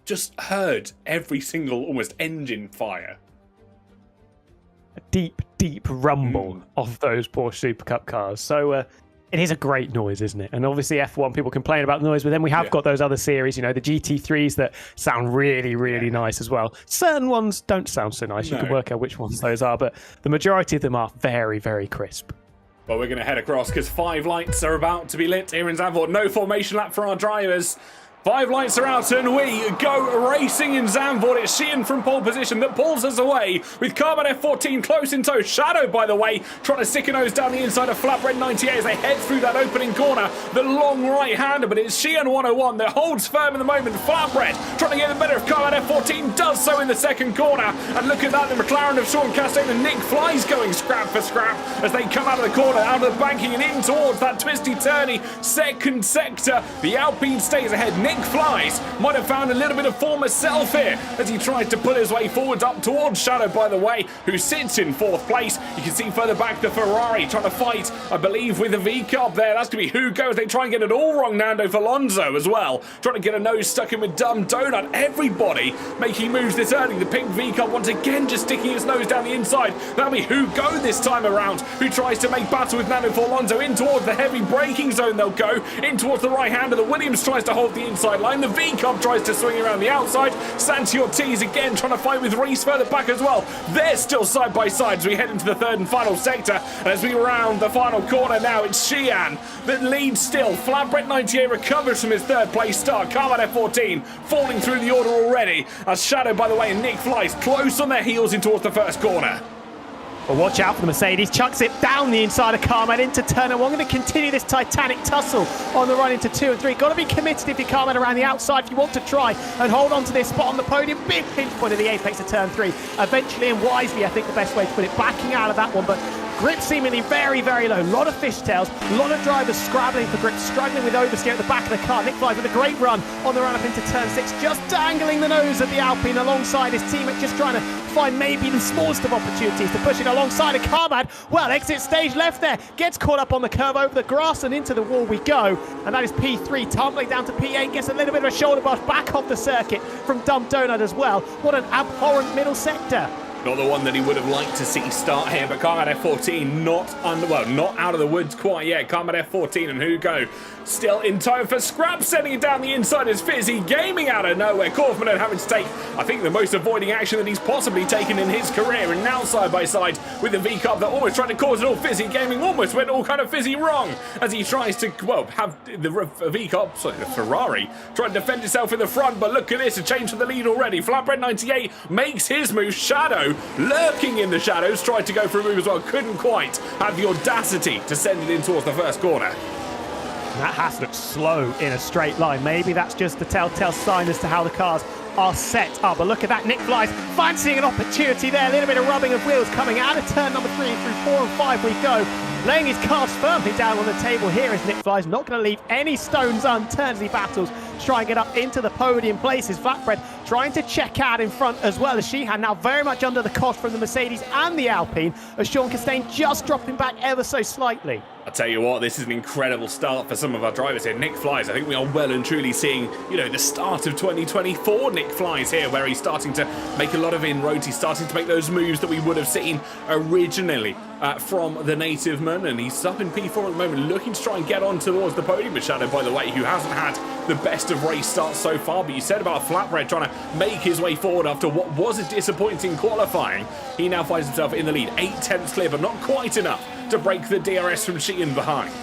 Just heard every single almost engine fire. A deep rumble of those Porsche Super Cup cars. So it is a great noise, isn't it? And obviously F1, people complain about the noise, but then we have got those other series, you know, the GT3s that sound really nice as well. Certain ones don't sound so nice. You can work out which ones those are, but the majority of them are very crisp. Well, we're going to head across because 5 lights are about to be lit here in Zanvdoort. No formation lap for our drivers. 5 lights are out and we go racing in Zanvdoort. It's Sheehan from pole position that pulls us away with Carbon F14 close in tow. Shadow, by the way, trying to stick a nose down the inside of Flatbread 98 as they head through that opening corner. The long right-hander, but it's Sheehan 101 that holds firm in the moment. Flatbread trying to get the better of Carbon F14, does so in the second corner. And look at that, the McLaren of Sean Chastain and Nick Fly's going scrap for scrap as they come out of the corner, out of the banking and in towards that twisty-turny second sector. The Alpine stays ahead. Nick Flies might have found a little bit of form herself here as he tried to pull his way forward up towards Shadow, by the way, who sits in 4th place. You can see further back the Ferrari trying to fight, I believe, with the V-Cup there. That's going to be Hugo as they try and get it all wrong. Nando Alonso as well, trying to get a nose stuck in with Dumb Donut. Everybody making moves this early. The pink V-Cup once again just sticking his nose down the inside. That'll be Hugo this time around, who tries to make battle with Nando Alonso in towards the heavy braking zone. They'll go in towards the right hand of the Williams, tries to hold the inside line. The V-Cup tries to swing around the outside. Santi Ortiz again trying to fight with Reese further back as well. They're still side by side as we head into the 3rd and final sector. And as we round the final corner now, it's Xi'an that leads still. Flatbread98 recovers from his 3rd place start. Carman F14 falling through the order already, as Shadow, by the way, and Nick Flies close on their heels in towards the 1st corner. Well, watch out for the Mercedes. Chucks it down the inside of Carmen into turn. And we're going to continue this titanic tussle on the run into 2 and 3. Got to be committed if you're Carmen around the outside if you want to try and hold on to this spot on the podium. Big pinch point of the apex of turn 3. Eventually and wisely, I think the best way to put it, backing out of that one. But grip seemingly very, very low. A lot of fishtails. A lot of drivers scrabbling for grip, struggling with oversteer at the back of the car. Nick Flies with a great run on the run up into turn 6, just dangling the nose of the Alpine alongside his teammate, just trying to find maybe the smallest of opportunities to push it alongside of Carmad. Well, exit stage left there, gets caught up on the curve over the grass and into the wall we go. And that is P3 tumbling down to P8, gets a little bit of a shoulder brush back off the circuit from Dumb Donut as well. What an abhorrent middle sector. Not the one that he would have liked to see start here, but Carmen F14 not out of the woods quite yet. Carmen F14 and Hugo still in time for scrap, sending it down the inside as Fizzy gaming out of nowhere. Kaufman having to take, I think, the most avoiding action that he's possibly taken in his career, and now side by side with the V-Cup that almost tried to cause it all. Fizzy gaming almost went all kind of Fizzy wrong as he tries to, well, have the V-Cup, sorry, the Ferrari, try to defend itself in the front, but look at this, a change for the lead already. Flatbread98 makes his move. Shadow lurking in the shadows, tried to go for a move as well, couldn't quite have the audacity to send it in towards the 1st corner. That has looked slow in a straight line. Maybe that's just the telltale sign as to how the cars are set up. But look at that, Nick Flies fancying an opportunity there. A little bit of rubbing of wheels coming out of turn number 3 through 4 and 5 we go. Laying his cards firmly down on the table here is Nick Flies. Not going to leave any stones unturned as he battles to try and get up into the podium places. Flatbread trying to check out in front as well as Xi'an, now very much under the cosh from the Mercedes and the Alpine, as Sean Costain just dropping back ever so slightly. I'll tell you what, this is an incredible start for some of our drivers here. Nick Flies, I think we are well and truly seeing, you know, the start of 2024 Nick Flies here, where he's starting to make a lot of inroads. He's starting to make those moves that we would have seen originally from the native man, and he's up in P4 at the moment, looking to try and get on towards the podium with Shadow, by the way, who hasn't had the best of race starts so far. But you said about Flatbread trying to make his way forward after what was a disappointing qualifying. He now finds himself in the lead, 8/10 clear, but not quite enough to break the DRS from Xi'an behind.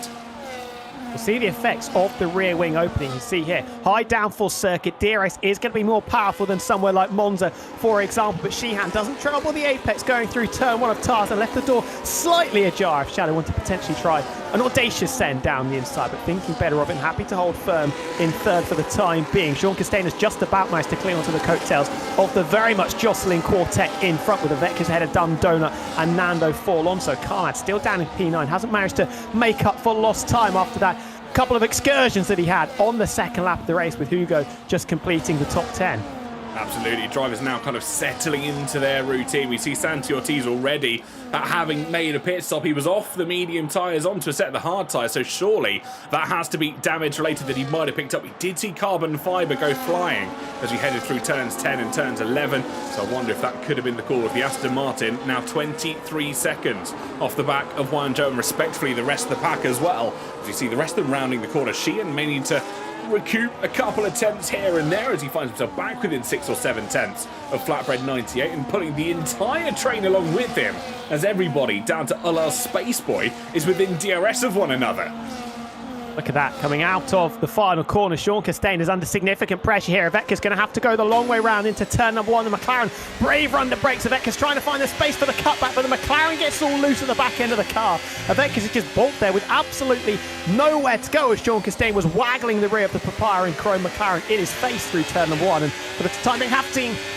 We'll see the effects of the rear wing opening. You see here, high downforce circuit, DRS is going to be more powerful than somewhere like Monza, for example, but Xi'an doesn't trouble the apex going through turn 1 of Tars and left the door slightly ajar if Shadow wanted to potentially try an audacious send down the inside, but thinking better of it and happy to hold firm in 3rd for the time being. Sean Costain has just about managed to cling onto the coattails of the very much jostling quartet in front, with the Vecchio's ahead of Dumb Donut and Nando Alonso. Carmad still down in P9, hasn't managed to make up for lost time after that couple of excursions that he had on the 2nd lap of the race, with Hugo just completing the top 10. Absolutely, drivers now kind of settling into their routine. We see Santi Ortiz already having made a pit stop. He was off the medium tyres onto a set of the hard tyres, so surely that has to be damage related that he might have picked up. We did see carbon fibre go flying as we headed through turns 10 and turns 11, so I wonder if that could have been the call of the Aston Martin. Now 23 seconds off the back of Wanzhou, and respectfully the rest of the pack as well. As you see the rest of them rounding the corner, Xi'an may need to recoup a couple attempts here and there as he finds himself back within 6 or 7 tenths of Flatbread98 and pulling the entire train along with him, as everybody down to Ullal Spaceboy is within DRS of one another. Look at that, coming out of the final corner. Sean Costain is under significant pressure here. Aveka's going to have to go the long way round into turn number 1. The McLaren, brave run the brakes. Aveka's trying to find the space for the cutback, but the McLaren gets all loose at the back end of the car. Aveka's just bolt there with absolutely nowhere to go, as Sean Costain was waggling the rear of the Papaya and Chrome McLaren in his face through turn number 1. And for the time being,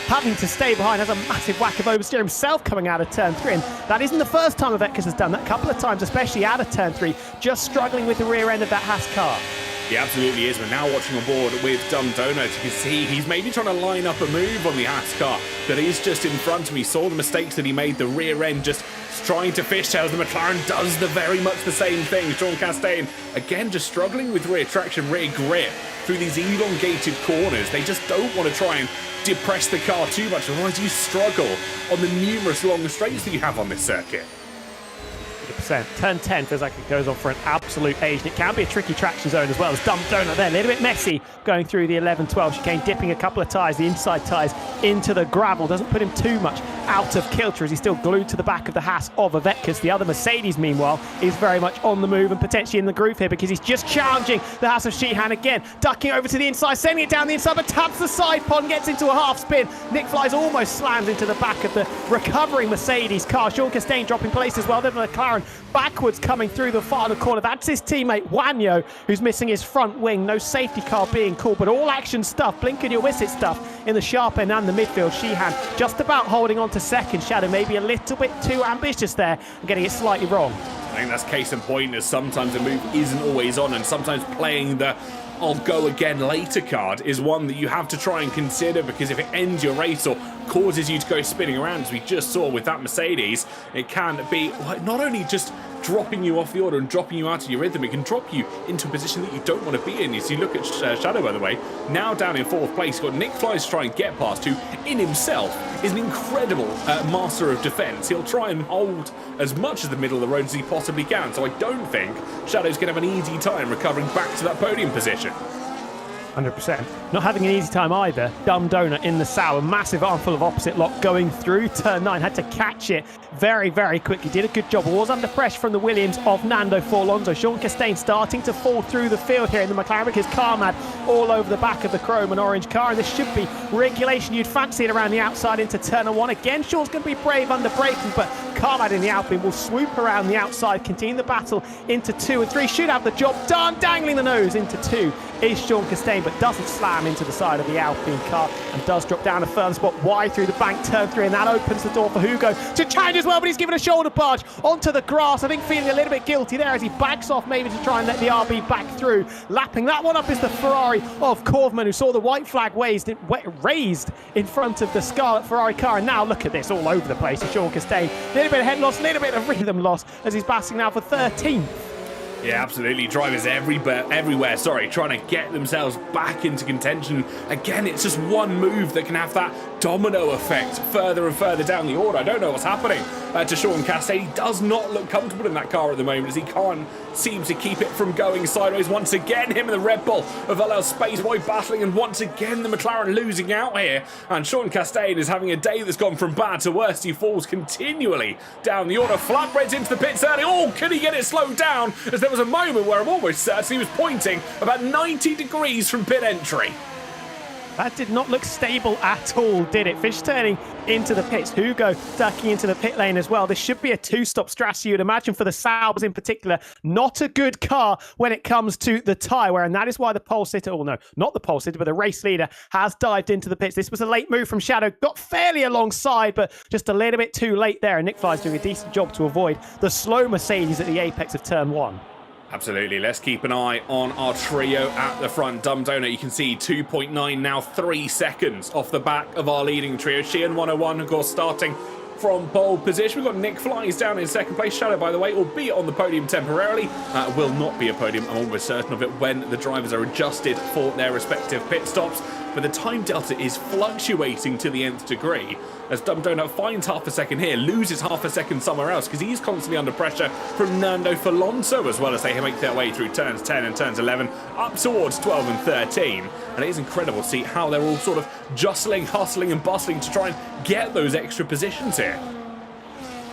having to stay behind, has a massive whack of oversteer himself coming out of turn 3. And that isn't the first time Aveka's has done that. A couple of times, especially out of turn 3, just struggling with the rear end of that Haas car. He absolutely is. We're now watching on board with Zanvdoort. You can see he's maybe trying to line up a move on the Haas car that is just in front of me. Saw the mistakes that he made, the rear end just trying to fishtails. The McLaren does very much the same thing. Sean Chastain, again, just struggling with rear traction, rear grip through these elongated corners. They just don't want to try and depress the car too much, otherwise you struggle on the numerous long straights that you have on this circuit. 100%. Turn 10 feels like it goes on for an absolute age, and it can be a tricky traction zone as well. As Zanvdoort there, a little bit messy going through the 11-12 chicane, dipping a couple of tyres, the inside tyres into the gravel. Doesn't put him too much out of kilter as he's still glued to the back of the Haas of Ivetkis. The other Mercedes, meanwhile, is very much on the move and potentially in the groove here because he's just challenging the Haas of Sheehan again, ducking over to the inside, sending it down the inside, but taps the side pod, gets into a half spin. Nick Flies almost slams into the back of the recovering Mercedes car. Sean Chastain dropping place as well. Then McLaren backwards coming through the final corner. That's his teammate Wanyo, who's missing his front wing. No safety car being called, but all action stuff, blink and you'll miss it stuff in the sharp end and the midfield. Sheehan just about holding on to second. Shadow maybe a little bit too ambitious there and getting it slightly wrong. I think that's case in point, as sometimes a move isn't always on, and sometimes playing the I'll go again later card is one that you have to try and consider, because if it ends your race or causes you to go spinning around, as we just saw with that Mercedes, it can be not only just dropping you off the order and dropping you out of your rhythm, it can drop you into a position that you don't want to be in. As you look at Shadow, by the way, now down in 4th place, got Nick Flies to try and get past, who in himself is an incredible master of defence. He'll try and hold as much of the middle of the road as he possibly can, so I don't think Shadow's going to have an easy time recovering back to that podium position. 100%. Not having an easy time either. Zanvdoort in the sour, massive armful of opposite lock going through turn 9. Had to catch it very, very quickly. Did a good job. Was under pressure from the Williams of Nando Forlonzo. Sean Chastain starting to fall through the field here in the McLaren because Carmad all over the back of the chrome and orange car. And this should be regulation. You'd fancy it around the outside into turn 1. Again, Sean's going to be brave under braking, but Carmad in the Alpine will swoop around the outside, continue the battle into 2 and 3. Should have the job done. Dangling the nose into 2 is Sean Chastain, but doesn't slam into the side of the Alpine car and does drop down a firm spot wide through the bank, turn 3, and that opens the door for Hugo to challenge as well, but he's given a shoulder barge onto the grass. I think feeling a little bit guilty there as he backs off maybe to try and let the RB back through. Lapping that one up is the Ferrari of Korvman, who saw the white flag raised in front of the Scarlet Ferrari car, and now look at this all over the place. Sean Chastain, a little bit of head loss, a little bit of rhythm loss as he's battling now for 13th. Yeah, absolutely. Drivers everywhere, trying to get themselves back into contention. Again, it's just one move that can have that domino effect further and further down the order. I don't know what's happening to Sean Chastain. He does not look comfortable in that car at the moment, as he can't seem to keep it from going sideways. Once again, him and the Red Bull of LL Spaceboy battling, and once again the McLaren losing out here. And Sean Chastain is having a day that's gone from bad to worse. He falls continually down the order. Flatbread's into the pits early. Oh, can he get it slowed down? As there was a moment where I'm almost certain he was pointing about 90 degrees from pit entry. That did not look stable at all, did it? Fish turning into the pits. Hugo ducking into the pit lane as well. This should be a two-stop strategy, you'd imagine, for the Saubers in particular. Not a good car when it comes to the tyre, and that is why the pole sitter, oh no, not the pole sitter, but the race leader has dived into the pits. This was a late move from Shadow. Got fairly alongside, but just a little bit too late there. And Nick Fly's doing a decent job to avoid the slow Mercedes at the apex of turn 1. Absolutely. Let's keep an eye on our trio at the front. Zanvdoort, you can see 2.9 now, 3 seconds off the back of our leading trio. Sheehan 101, of course, starting from pole position. We've got Nick Flies down in second place. Shadow, by the way, albeit on the podium temporarily, will not be a podium. I'm almost certain of it when the drivers are adjusted for their respective pit stops. But the time delta is fluctuating to the nth degree, as Zanvdoort finds half a second here, loses half a second somewhere else, because he's constantly under pressure from Nando Forlonzo, as well as they make their way through turns 10 and turns 11 up towards 12 and 13. And it is incredible to see how they're all sort of jostling, hustling and bustling to try and get those extra positions here.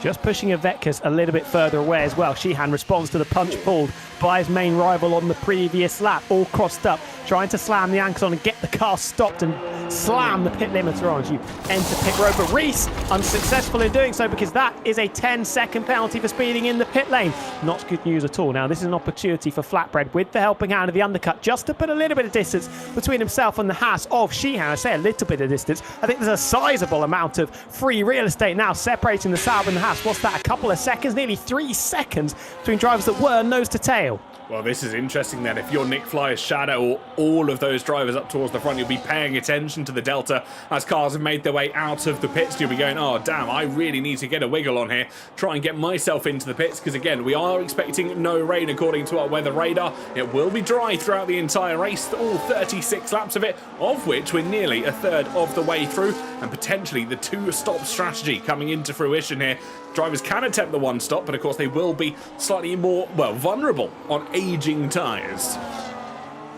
Just pushing Ivetkis a little bit further away as well. Sheehan responds to the punch pulled by his main rival on the previous lap, all crossed up, trying to slam the ankles on and get the car stopped and slam the pit limiter on as you enter pit road. But Reese unsuccessful in doing so, because that is a 10-second penalty for speeding in the pit lane. Not good news at all. Now, this is an opportunity for Flatbread with the helping hand of the undercut just to put a little bit of distance between himself and the Haas of Sheehan. I say a little bit of distance. I think there's a sizable amount of free real estate now separating the Sauber and the Haas. What's that? A couple of seconds? Nearly 3 seconds between drivers that were nose to tail. Well, this is interesting then. If you're Nick Fly's Shadow or all of those drivers up towards the front, you'll be paying attention to the delta as cars have made their way out of the pits. You'll be going, oh, damn, I really need to get a wiggle on here. Try and get myself into the pits because, again, we are expecting no rain according to our weather radar. It will be dry throughout the entire race, all 36 laps of it, of which we're nearly a third of the way through, and potentially the two-stop strategy coming into fruition here. Drivers can attempt the one stop, but of course they will be slightly more, well, vulnerable on aging tyres.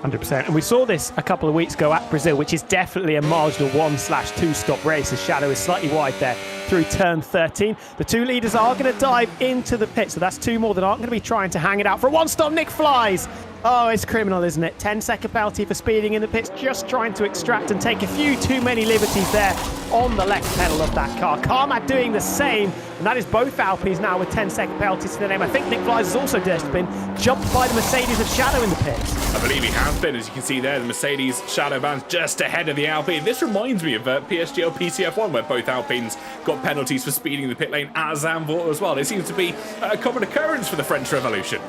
100%. And we saw this a couple of weeks ago at Brazil, which is definitely a marginal 1/2 stop race. The Shadow is slightly wide there through turn 13. The two leaders are going to dive into the pit, so that's two more that aren't going to be trying to hang it out for a one-stop. Nick Flies. Oh, it's criminal, isn't it? 10-second penalty for speeding in the pits, just trying to extract and take a few too many liberties there on the left pedal of that car. Carmack doing the same, and that is both Alpines now with 10-second penalties to their name. I think Nick Flies has also just been jumped by the Mercedes of Shadow in the pits. I believe he has been, as you can see there, the Mercedes Shadow band's just ahead of the Alpine. This reminds me of PSG or PCF1, where both Alpines got penalties for speeding the pit lane at Zanvdoort as well. It seems to be a common occurrence for the French Revolution.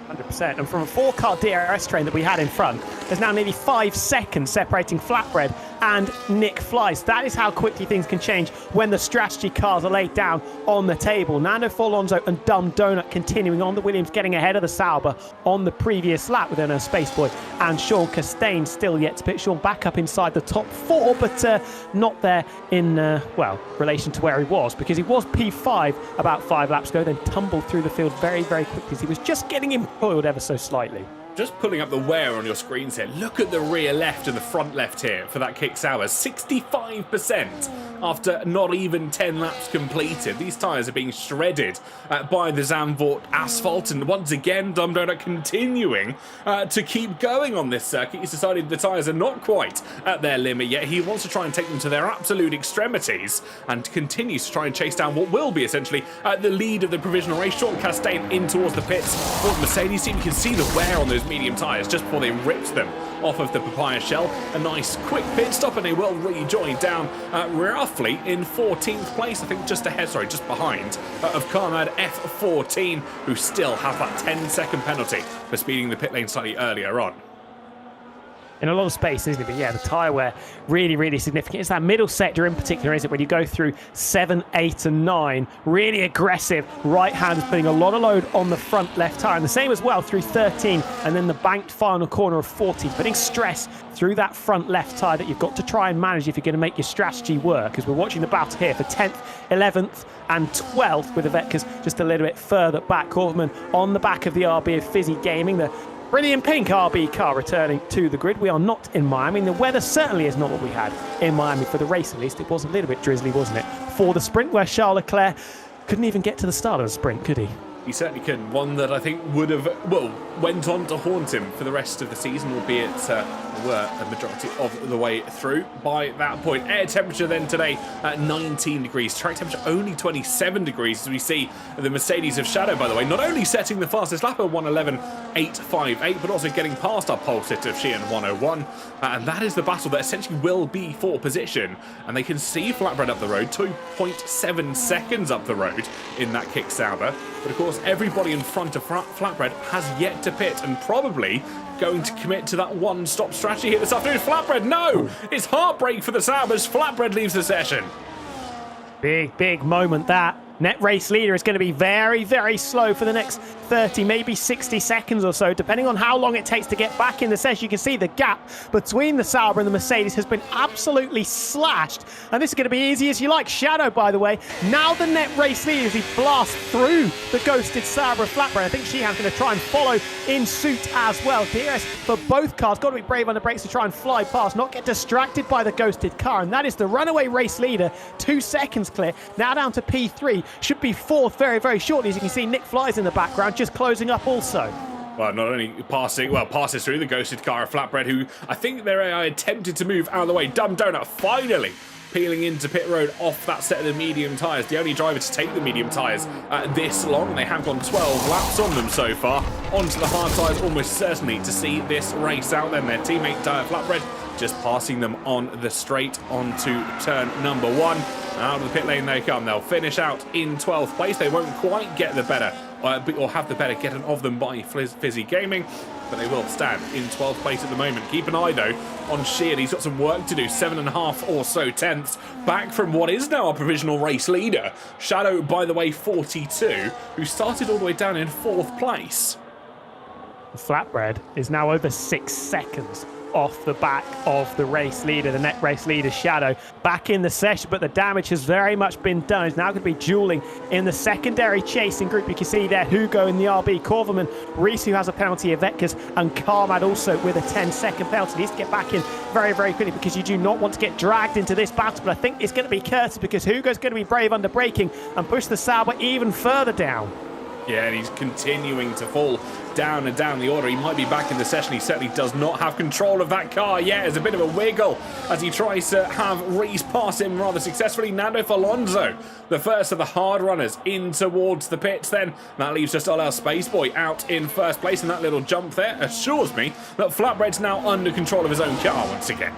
100%. And from a 4-car DRS train that we had in front, there's now nearly 5 seconds separating Flatbread and Nick Flies. That is how quickly things can change when the strategy cars are laid down on the table. Nando Forlonzo and Dumb Donut continuing on. The Williams getting ahead of the Sauber on the previous lap with a Spaceboy and Sean Costain still yet to pit. Sean back up inside the top 4, but not there in, well, relation to where he was, because he was P5 about 5 laps ago, then tumbled through the field very, very quickly as he was just getting impaled ever so slightly. Just pulling up the wear on your screens here. Look at the rear left and the front left here for that kick Sauber. 65% after not even 10 laps completed. These tyres are being shredded by the Zanvdoort asphalt. And once again, Dumb Donut continuing to keep going on this circuit. He's decided the tyres are not quite at their limit yet. He wants to try and take them to their absolute extremities and continues to try and chase down what will be essentially the lead of the provisional race. Sean Costain in towards the pits for the Mercedes team. You can see the wear on those medium tyres just before they ripped them off of the papaya shell. A nice quick pit stop and they will rejoin down roughly in 14th place, I think just ahead, sorry, just behind of Carmad F14, who still have that 10-second penalty for speeding the pit lane slightly earlier on. In a lot of space, isn't it? But yeah, the tyre wear really, really significant. It's that middle sector in particular, is it? When you go through 7, 8 and 9, really aggressive. Right hand is putting a lot of load on the front left tyre. And the same as well through 13 and then the banked final corner of 14. Putting stress through that front left tyre that you've got to try and manage if you're going to make your strategy work. As we're watching the battle here for 10th, 11th and 12th with the Vetkas just a little bit further back. Korfman on the back of the RB of Fizzy Gaming. The brilliant pink RB car returning to the grid. We are not in Miami. The weather certainly is not what we had in Miami for the race, at least. It was a little bit drizzly, wasn't it, for the sprint, where Charles Leclerc couldn't even get to the start of the sprint, could he? He certainly couldn't. One that I think would have, well, went on to haunt him for the rest of the season, albeit were a majority of the way through by that point. Air temperature then today at 19 degrees. Track temperature only 27 degrees, as we see the Mercedes of Shadow, by the way, not only setting the fastest lap at 1:11.858, but also getting past our pole sitter of Sheehan 1:01. And that is the battle that essentially will be for position. And they can see Flatbread up the road, 2.7 seconds up the road in that kick Sauber. But of course, everybody in front of Flatbread has yet to pit and probably going to commit to that one-stop strategy here this afternoon. Flatbread, no! It's heartbreak for the Saubers. Flatbread leaves the session. Big moment that. Net race leader is going to be very, very slow for the next 30, maybe 60 seconds or so, depending on how long it takes to get back in the session. You can see the gap between the Sauber and the Mercedes has been absolutely slashed. And this is going to be easy as you like. Shadow, by the way, now the net race leader as he blasts through the ghosted Sauber Flatbread. I think Sheehan's going to try and follow in suit as well. DRS for both cars. Got to be brave on the brakes to try and fly past, not get distracted by the ghosted car. And that is the runaway race leader. 2 seconds clear. Now down to P3. Should be 4th very, very shortly. As you can see, Nick Flies in the background, just closing up also. Well, not only passes through the ghosted car of Flatbread, who I think their AI attempted to move out of the way. Dumb Donut finally peeling into pit road off that set of the medium tyres. The only driver to take the medium tyres this long. They have gone 12 laps on them so far. Onto the hard tyres almost certainly to see this race out. Then their teammate Flatbread just passing them on the straight onto turn number 1. Out of the pit lane they come. They'll finish out in 12th place. They won't quite get the better or have the better getting of them by Fizzy Gaming. But they will stand in 12th place at the moment. Keep an eye, though, on Sheard. He's got some work to do. 7.5 or so tenths back from what is now a provisional race leader. Shadow, by the way, 42, who started all the way down in 4th place. Flatbread is now over 6 seconds off the back of the race leader, the net race leader Shadow, back in the session, but the damage has very much been done. He's now going to be dueling in the secondary chasing group. You can see there Hugo in the RB, Korverman, Reese, who has a penalty, Avetkes, and Karmad also with a 10-second penalty. He needs to get back in very, very quickly because you do not want to get dragged into this battle, but I think it's going to be Curtis because Hugo's going to be brave under braking and push the Sauber even further down. Yeah, and he's continuing to fall down and down the order. He might be back in the session. He certainly does not have control of that car yet. There's a bit of a wiggle as he tries to have Reese pass him rather successfully. Nando Falonzo, the first of the hard runners, in towards the pits then. That leaves just our Spaceboy out in first place, and that little jump there assures me that Flatbread's now under control of his own car once again.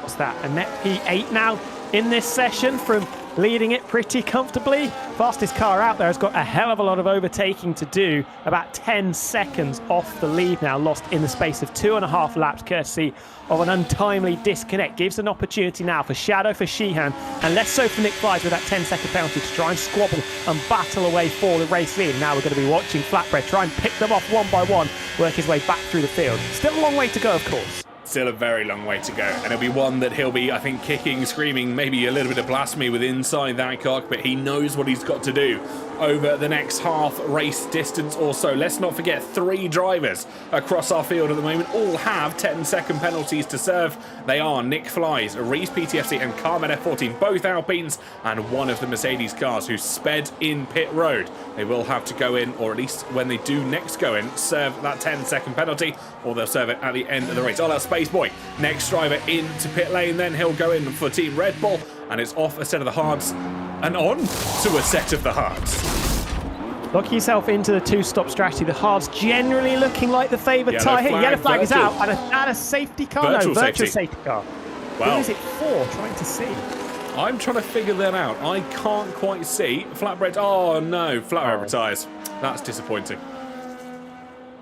What's that? A net P8 now in this session from leading it pretty comfortably. Fastest car out there has got a hell of a lot of overtaking to do. About 10 seconds off the lead now, lost in the space of 2.5 laps, courtesy of an untimely disconnect. Gives an opportunity now for Shadow, for Sheehan, and less so for Nick Flies with that 10-second penalty to try and squabble and battle away for the race lead. Now we're going to be watching Flatbread try and pick them off one by one, work his way back through the field. Still a long way to go, of course. Still a very long way to go, and it'll be one that he'll be, I think, kicking, screaming, maybe a little bit of blasphemy with inside that cockpit. He knows what he's got to do over the next half race distance or so. Let's not forget 3 drivers across our field at the moment all have 10-second penalties to serve. They are Nick Flies, Reese PTFC, and Carmen F14, both Alpines, and one of the Mercedes cars who sped in pit road. They will have to go in, or at least when they do next go in, serve that 10-second penalty, or they'll serve it at the end of the race. All our Spaceboy, next driver into pit lane, then he'll go in for Team Red Bull, and it's off a set of the hards and on to a set of the hards. Lock yourself into the 2-stop strategy. The hards generally looking like the favoured tie here. Yellow flag is out, and a safety car. Virtual safety car. Wow. Who is it for? Trying to see. I'm trying to figure that out. I can't quite see. Flatbread. Oh no, Flatbread retires. That's disappointing.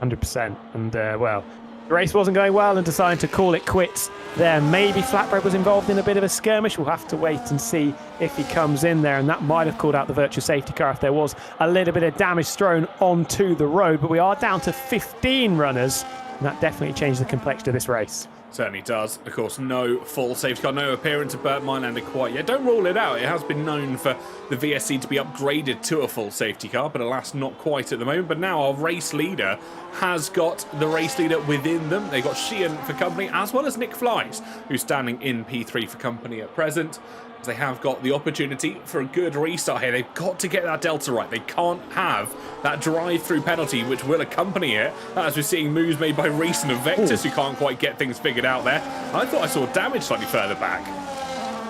100%. And well, the race wasn't going well and decided to call it quits there. Maybe Flatbread was involved in a bit of a skirmish. We'll have to wait and see if he comes in there, and that might have called out the virtual safety car if there was a little bit of damage thrown onto the road. But we are down to 15 runners, and that definitely changed the complexion of this race. Certainly does. Of course, no full safety car, no appearance of Burt Mylander quite yet. Don't rule it out. It has been known for the VSC to be upgraded to a full safety car, but alas, not quite at the moment. But now our race leader has got the race leader within them. They got Sheehan for company, as well as Nick Flies, who's standing in P3 for company at present. They have got the opportunity for a good restart here. They've got to get that delta right. They can't have that drive-through penalty, which will accompany it, as we're seeing moves made by Reese and Avetkes, who can't quite get things figured out there. I thought I saw damage slightly further back.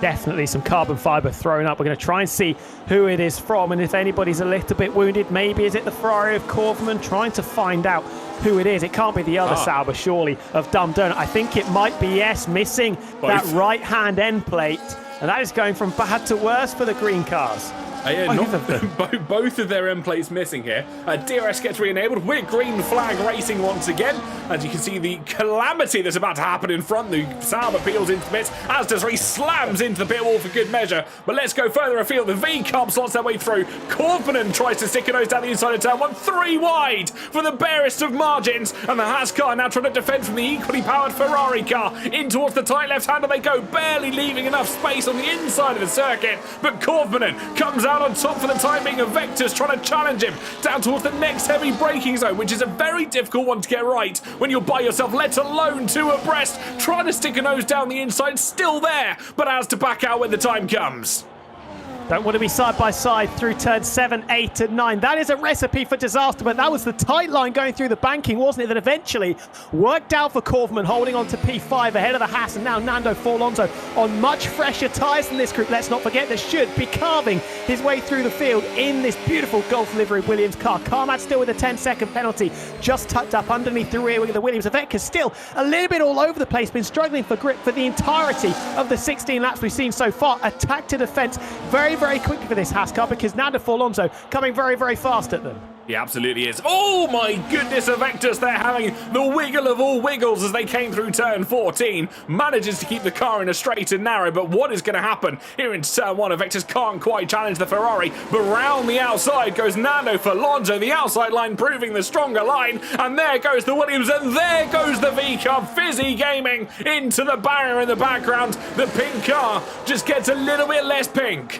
Definitely some carbon fibre thrown up. We're going to try and see who it is from, and if anybody's a little bit wounded, maybe is it the Ferrari of Korverman, trying to find out who it is. It can't be the other Sauber, surely, of Dumb Donut. I think it might be, yes, missing that right-hand end plate. And that is going from bad to worse for the green cars. Both of their end plates missing here. DRS gets re-enabled with green flag racing once again. As you can see, the calamity that's about to happen in front. The Sauber peels into the pits, as does Reese, slams into the pit wall for good measure. But let's go further afield. The V-Cup slots their way through. Korpanen tries to stick a nose down the inside of turn 1. 3 wide for the barest of margins. And the Haas car now trying to defend from the equally powered Ferrari car. In towards the tight left-hander they go, barely leaving enough space on the inside of the circuit. But Korpanen comes out on top for the time being. Avetkes trying to challenge him down towards the next heavy braking zone, which is a very difficult one to get right when you're by yourself, let alone 2 abreast. Trying to stick a nose down the inside, still there, but has to back out when the time comes. Don't want to be side by side through turn 7, 8 and 9. That is a recipe for disaster, but that was the tight line going through the banking, wasn't it, that eventually worked out for Korverman, holding on to P5 ahead of the Haas, and now Nando Forlonzo on much fresher tyres than this group. Let's not forget that should be carving his way through the field in this beautiful Golf livery Williams car. Carmad still with a 10-second penalty, just tucked up underneath the rear wing of the Williams. Avetkes still a little bit all over the place, been struggling for grip for the entirety of the 16 laps we've seen so far. Attack to defence very quickly for this Haas car, because Nando Forlonzo coming very fast at them. He absolutely is. Oh my goodness, Avectus, they're having the wiggle of all wiggles as they came through turn 14. Manages to keep the car in a straight and narrow, but what is going to happen here in turn 1? Avectus can't quite challenge the Ferrari, but round the outside goes Nando Falonzo, the outside line proving the stronger line, and there goes the Williams, and there goes the V-Cub. Fizzy Gaming into the barrier in the background. The pink car just gets a little bit less pink.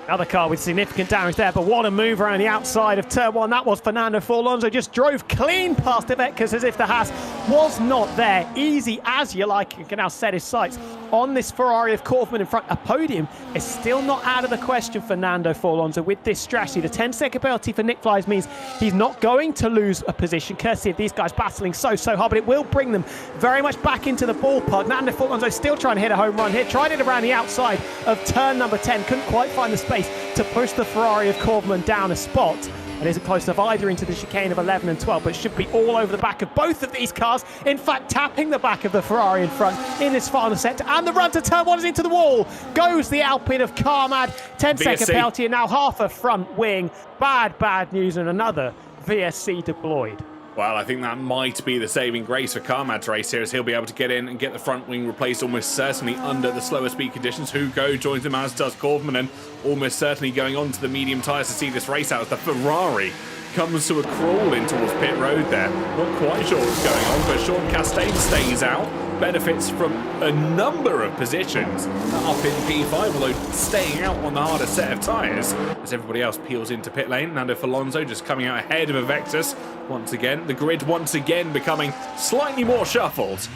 Another car with significant damage there, but what a move around the outside of turn 1. That was Fernando Forlonzo. Just drove clean past Ivetkes as if the Haas was not there. Easy as you like. He can now set his sights on this Ferrari of Kaufman in front. A podium is still not out of the question for Nando Forlonzo with this strategy. The 10-second penalty for Nick Flies means he's not going to lose a position, courtesy of these guys battling so hard, but it will bring them very much back into the ballpark. Nando Forlonzo still trying to hit a home run here. Tried it around the outside of turn number 10. Couldn't quite find the space to push the Ferrari of Kaufman down a spot. And isn't close enough either into the chicane of 11 and 12, but should be all over the back of both of these cars. In fact, tapping the back of the Ferrari in front in this final sector. And the run to turn 1 is into the wall. Goes the Alpine of Carmad. 10-second penalty and now half a front wing. Bad news, and another VSC deployed. Well, I think that might be the saving grace for Carmad's race here, as he'll be able to get in and get the front wing replaced almost certainly under the slower speed conditions. Hugo joins him, as does Kaufman, and almost certainly going on to the medium tyres to see this race out as the Ferrari comes to a crawl in towards pit road there. Not quite sure what's going on, but Sean Castaigne stays out. Benefits from a number of positions up in P5, although staying out on the harder set of tyres as everybody else peels into pit lane. Nando Falonzo just coming out ahead of Avectus once again. The grid once again becoming slightly more shuffled.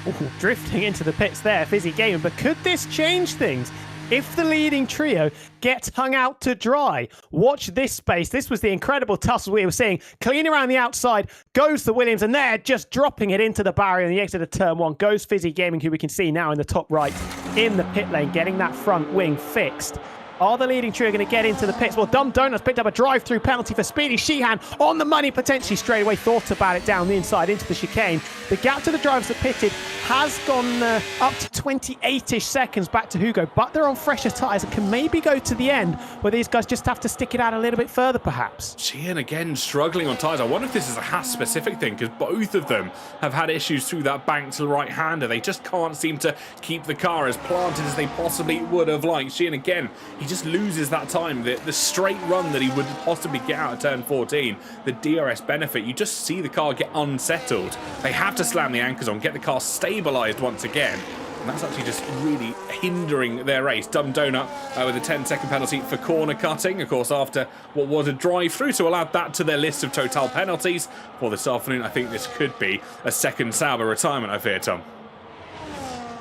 Ooh, drifting into the pits there, Fizzy Gaming, but could this change things? If the leading trio gets hung out to dry, watch this space. This was the incredible tussle we were seeing. Clean around the outside, goes the Williams, and there, just dropping it into the barrier in the exit of turn 1, goes Fizzy Gaming, who we can see now in the top right in the pit lane, getting that front wing fixed. Are the leading trio going to get into the pits? Well, Dumb Donuts picked up a drive-through penalty for Speedy Sheehan on the money, potentially straight away. Thought about it down the inside into the chicane. The gap to the drivers that pitted has gone up to 28-ish seconds back to Hugo, but they're on fresher tyres and can maybe go to the end where these guys just have to stick it out a little bit further, perhaps. Sheehan again struggling on tyres. I wonder if this is a Haas-specific thing, because both of them have had issues through that bank to the right-hander. They just can't seem to keep the car as planted as they possibly would have liked. Sheehan again, he just loses that time, the straight run that he would possibly get out of turn 14, the DRS benefit. You just see the car get unsettled. They have to slam the anchors on, get the car stabilised once again, and that's actually just really hindering their race. Dumb Donut with a 10-second penalty for corner cutting, of course, after what was a drive-through, so we'll add that to their list of total penalties for this afternoon. I think this could be a second Sauber retirement, I fear, Tom.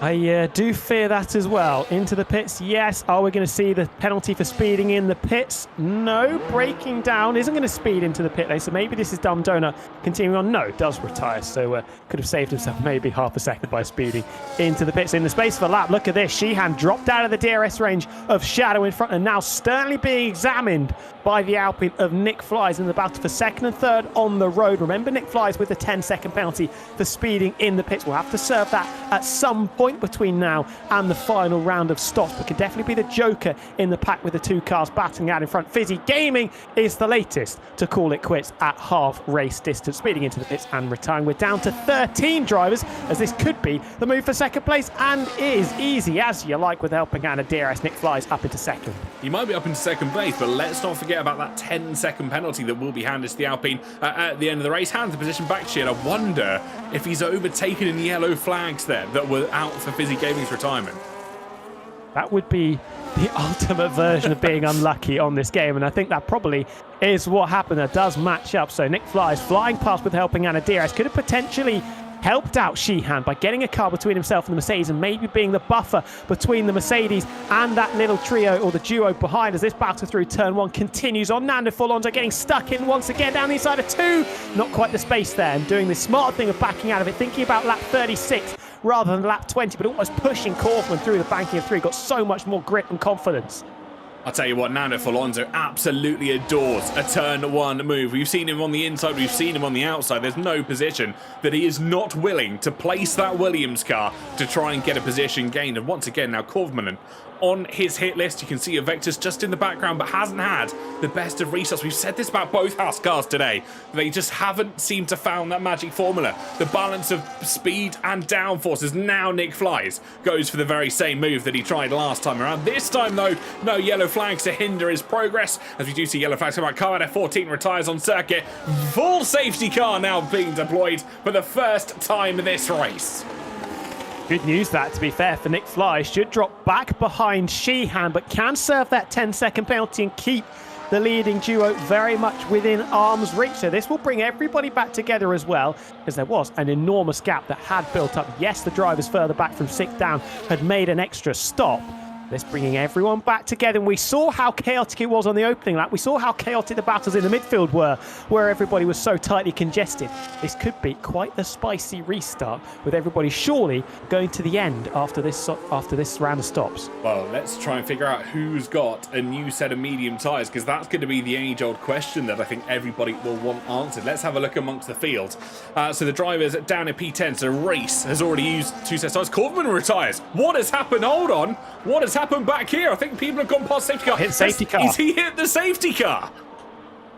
I do fear that as well. Into the pits, yes. Are we going to see the penalty for speeding in the pits? No. Breaking down isn't going to speed into the pit lane, so maybe this is Dumb Donut continuing on. No, does retire, so could have saved himself maybe half a second by speeding into the pits in the space of a lap. Look at this. Sheehan dropped out of the DRS range of Shadow in front and now sternly being examined by the Alpine of Nick Flies in the battle for second and third on the road. Remember, Nick Flies with the 10-second penalty for speeding in the pits. We'll have to serve that at some point between now and the final round of stops, but could definitely be the joker in the pack with the two cars battling out in front. Fizzy Gaming is the latest to call it quits at half race distance, speeding into the pits and retiring. We're down to 13 drivers, as this could be the move for second place, and is easy as you like with helping out a DRS. Nick Flies up into second. He might be up into second place, but let's not forget about that 10-second penalty that will be handed to the Alpine at the end of the race. Hands the position back to Sheehan. I wonder if he's overtaken in yellow flags there that were out for Fizzy Gaming's retirement. That would be the ultimate version of being unlucky on this game, and I think that probably is what happened. That does match up. So Nick Flies flying past with helping Anna DRS could have potentially helped out Sheehan by getting a car between himself and the Mercedes and maybe being the buffer between the Mercedes and that little trio or the duo behind as this battle through turn 1 continues on. Nando Forlonzo getting stuck in once again down the inside of 2. Not quite the space there, and doing this smart thing of backing out of it, thinking about lap 36 rather than lap 20, but almost pushing Kaufman through the banking of 3. Got so much more grit and confidence. I'll tell you what, Nando Forlonzo absolutely adores a turn 1 move. We've seen him on the inside, we've seen him on the outside. There's no position that he is not willing to place that Williams car to try and get a position gained. And once again, now Kaufman on his hit list. You can see Invictus just in the background, but hasn't had the best of restarts. We've said this about both house cars today. They just haven't seemed to found that magic formula. The balance of speed and downforce is now Nick Flies goes for the very same move that he tried last time around. This time, though, no yellow flags to hinder his progress, as we do see yellow flags come out. Car F14 retires on circuit. Full safety car now being deployed for the first time this race. Good news that, to be fair, for Nick Fly. Should drop back behind Sheehan, but can serve that 10-second penalty and keep the leading duo very much within arm's reach. So this will bring everybody back together as well, as there was an enormous gap that had built up. Yes, the drivers further back from 6th down had made an extra stop. This bringing everyone back together. And we saw how chaotic it was on the opening lap. We saw how chaotic the battles in the midfield were, where everybody was so tightly congested. This could be quite the spicy restart, with everybody surely going to the end after this round of stops. Well, let's try and figure out who's got a new set of medium tyres, because that's going to be the age-old question that I think everybody will want answered. Let's have a look amongst the field. So the drivers down in P10, so Race has already used 2 sets of tyres. Corvman retires. What has happened? Hold on. What has happened back here? I think people have gone past safety car. Hit safety car. Is he hit the safety car?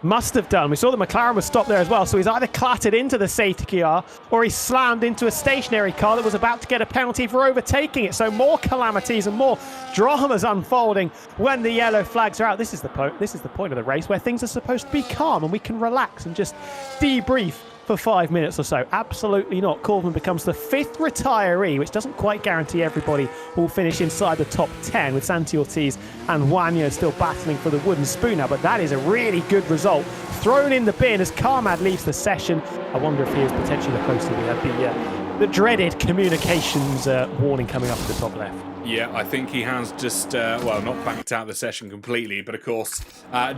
Must have done. We saw the McLaren was stopped there as well, so he's either clattered into the safety car or he slammed into a stationary car that was about to get a penalty for overtaking it. So more calamities and more dramas unfolding when the yellow flags are out. This is the point of the race where things are supposed to be calm and we can relax and just debrief for 5 minutes or so. Absolutely not. Corvin becomes the 5th retiree, which doesn't quite guarantee everybody will finish inside the top 10, with Santi Ortiz and Wanyo still battling for the wooden spoon now. But that is a really good result. Thrown in the bin as Carmad leaves the session. I wonder if he is potentially the poster. We had the dreaded communications warning coming up at the top left. Yeah, I think he has just, well, not backed out the session completely, but of course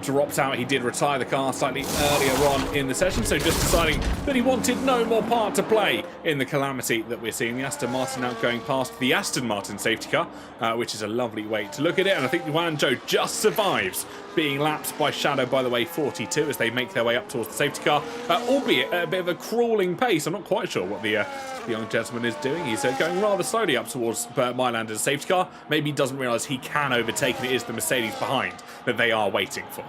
dropped out. He did retire the car slightly earlier on in the session, so just deciding that he wanted no more part to play in the calamity that we're seeing. The Aston Martin now going past the Aston Martin safety car, which is a lovely way to look at it. And I think Wanjo just survives being lapped by Shadow, by the way, 42, as they make their way up towards the safety car, albeit at a bit of a crawling pace. I'm not quite sure what the young gentleman is doing. He's going rather slowly up towards Mylander's safety car. Maybe he doesn't realise he can overtake, and it is the Mercedes behind that they are waiting for.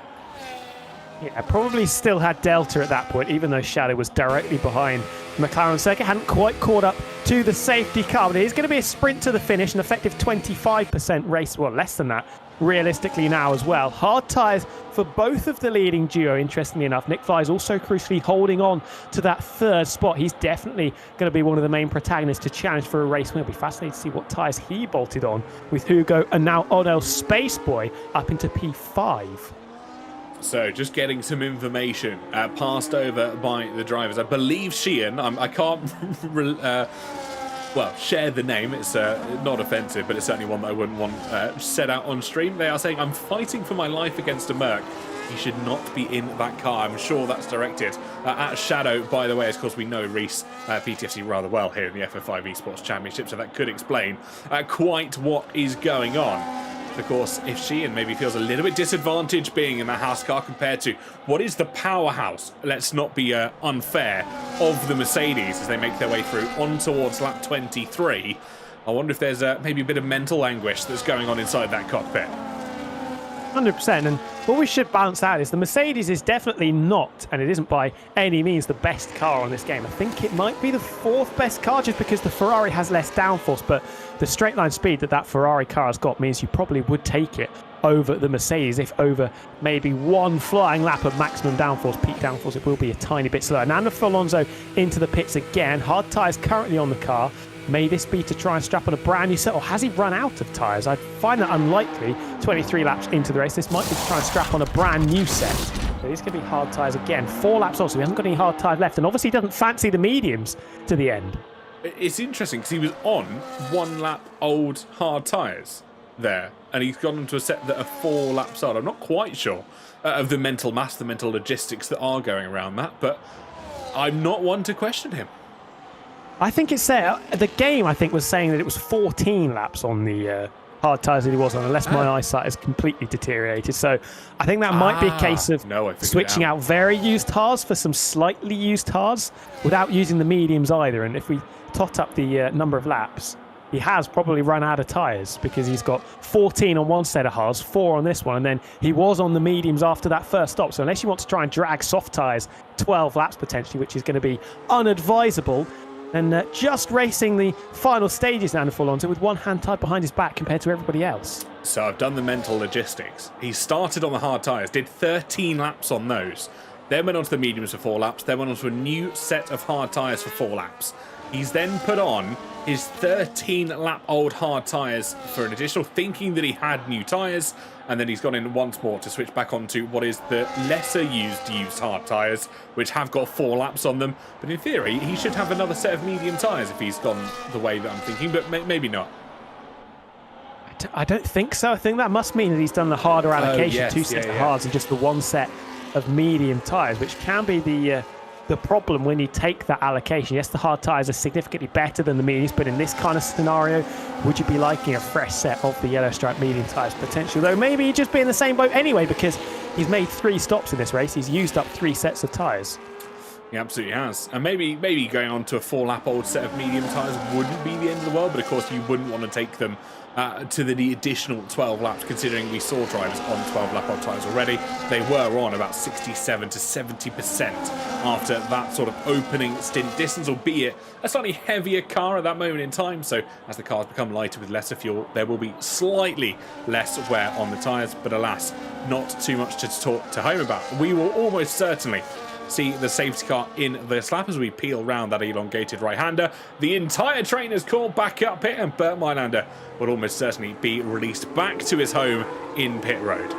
Yeah, probably still had Delta at that point, even though Shadow was directly behind McLaren circuit. Hadn't quite caught up to the safety car, but it is going to be a sprint to the finish, an effective 25% race, well, less than that, realistically now as well. Hard tyres for both of the leading duo, interestingly enough. Nick Fly is also crucially holding on to that 3rd spot. He's definitely going to be one of the main protagonists to challenge for a race win. It'll be fascinating to see what tyres he bolted on with Hugo and now Onel Spaceboy up into P5. So just getting some information passed over by the drivers. I believe Sheehan, I can't well, share the name. It's not offensive, but it's certainly one that I wouldn't want set out on stream. They are saying, I'm fighting for my life against a Merc. He should not be in that car. I'm sure that's directed at Shadow, by the way. Of course, we know Reese PTFC rather well here in the F05 Esports Championship, so that could explain quite what is going on. Of course, if Sheehan maybe feels a little bit disadvantaged being in that house car compared to what is the powerhouse, let's not be unfair, of the Mercedes as they make their way through on towards lap 23, I wonder if there's maybe a bit of mental anguish that's going on inside that cockpit. 100%, and what we should balance out is the Mercedes is definitely not, and it isn't by any means, the best car on this game. I think it might be the 4th best car just because the Ferrari has less downforce, but the straight line speed that Ferrari car has got means you probably would take it over the Mercedes. If over maybe one flying lap of maximum downforce, peak downforce, it will be a tiny bit slower. Nando Alonso into the pits again. Hard tyres currently on the car. May this be to try and strap on a brand new set, or has he run out of tyres? I'd find that unlikely. 23 laps into the race, this might be to try and strap on a brand new set. But it's going to be hard tyres again. 4 laps also, he hasn't got any hard tyres left, and obviously he doesn't fancy the mediums to the end. It's interesting because he was on 1 lap old hard tyres there, and he's gone into a set that are 4 laps old. I'm not quite sure of the mental mass, the mental logistics that are going around that, but I'm not one to question him. I think it's the game, I think, was saying that it was 14 laps on the hard tyres that he was on, unless my eyesight has completely deteriorated. So I think that might be a case of switching out very used hards for some slightly used hards without using the mediums either. And if we tot up the number of laps, he has probably run out of tyres, because he's got 14 on one set of hards, 4 on this one, and then he was on the mediums after that first stop. So unless you want to try and drag soft tyres 12 laps potentially, which is going to be unadvisable, and just racing the final stages now for Alonso with one hand tied behind his back compared to everybody else. So I've done the mental logistics. He started on the hard tyres, did 13 laps on those, then went on to the mediums for 4 laps, then went on to a new set of hard tyres for 4 laps. He's then put on his 13-lap-old hard tyres for an additional, thinking that he had new tyres, and then he's gone in once more to switch back onto what is the lesser used hard tyres, which have got 4 laps on them. But in theory, he should have another set of medium tyres if he's gone the way that I'm thinking, but maybe not. I don't think so. I think that must mean that he's done the harder allocation, yes, 2 sets of hards and just the 1 set of medium tyres, which can be the problem when you take that allocation. Yes, the hard tyres are significantly better than the mediums, but in this kind of scenario, would you be liking a fresh set of the yellow stripe medium tyres potentially? Though maybe he'd just be in the same boat anyway, because he's made 3 stops in this race. He's used up 3 sets of tyres. He absolutely has. And maybe going on to a 4-lap-old set of medium tyres wouldn't be the end of the world, but of course you wouldn't want to take them to the additional 12 laps, considering we saw drivers on 12-lap-old tyres already. They were on about 67 to 70% after that sort of opening stint distance, albeit a slightly heavier car at that moment in time. So as the cars become lighter with lesser fuel, there will be slightly less wear on the tyres, but alas, not too much to talk to home about. We will almost certainly see the safety car in this lap as we peel round that elongated right-hander. The entire train is called back up pit, and Bert Meilander will almost certainly be released back to his home in pit road.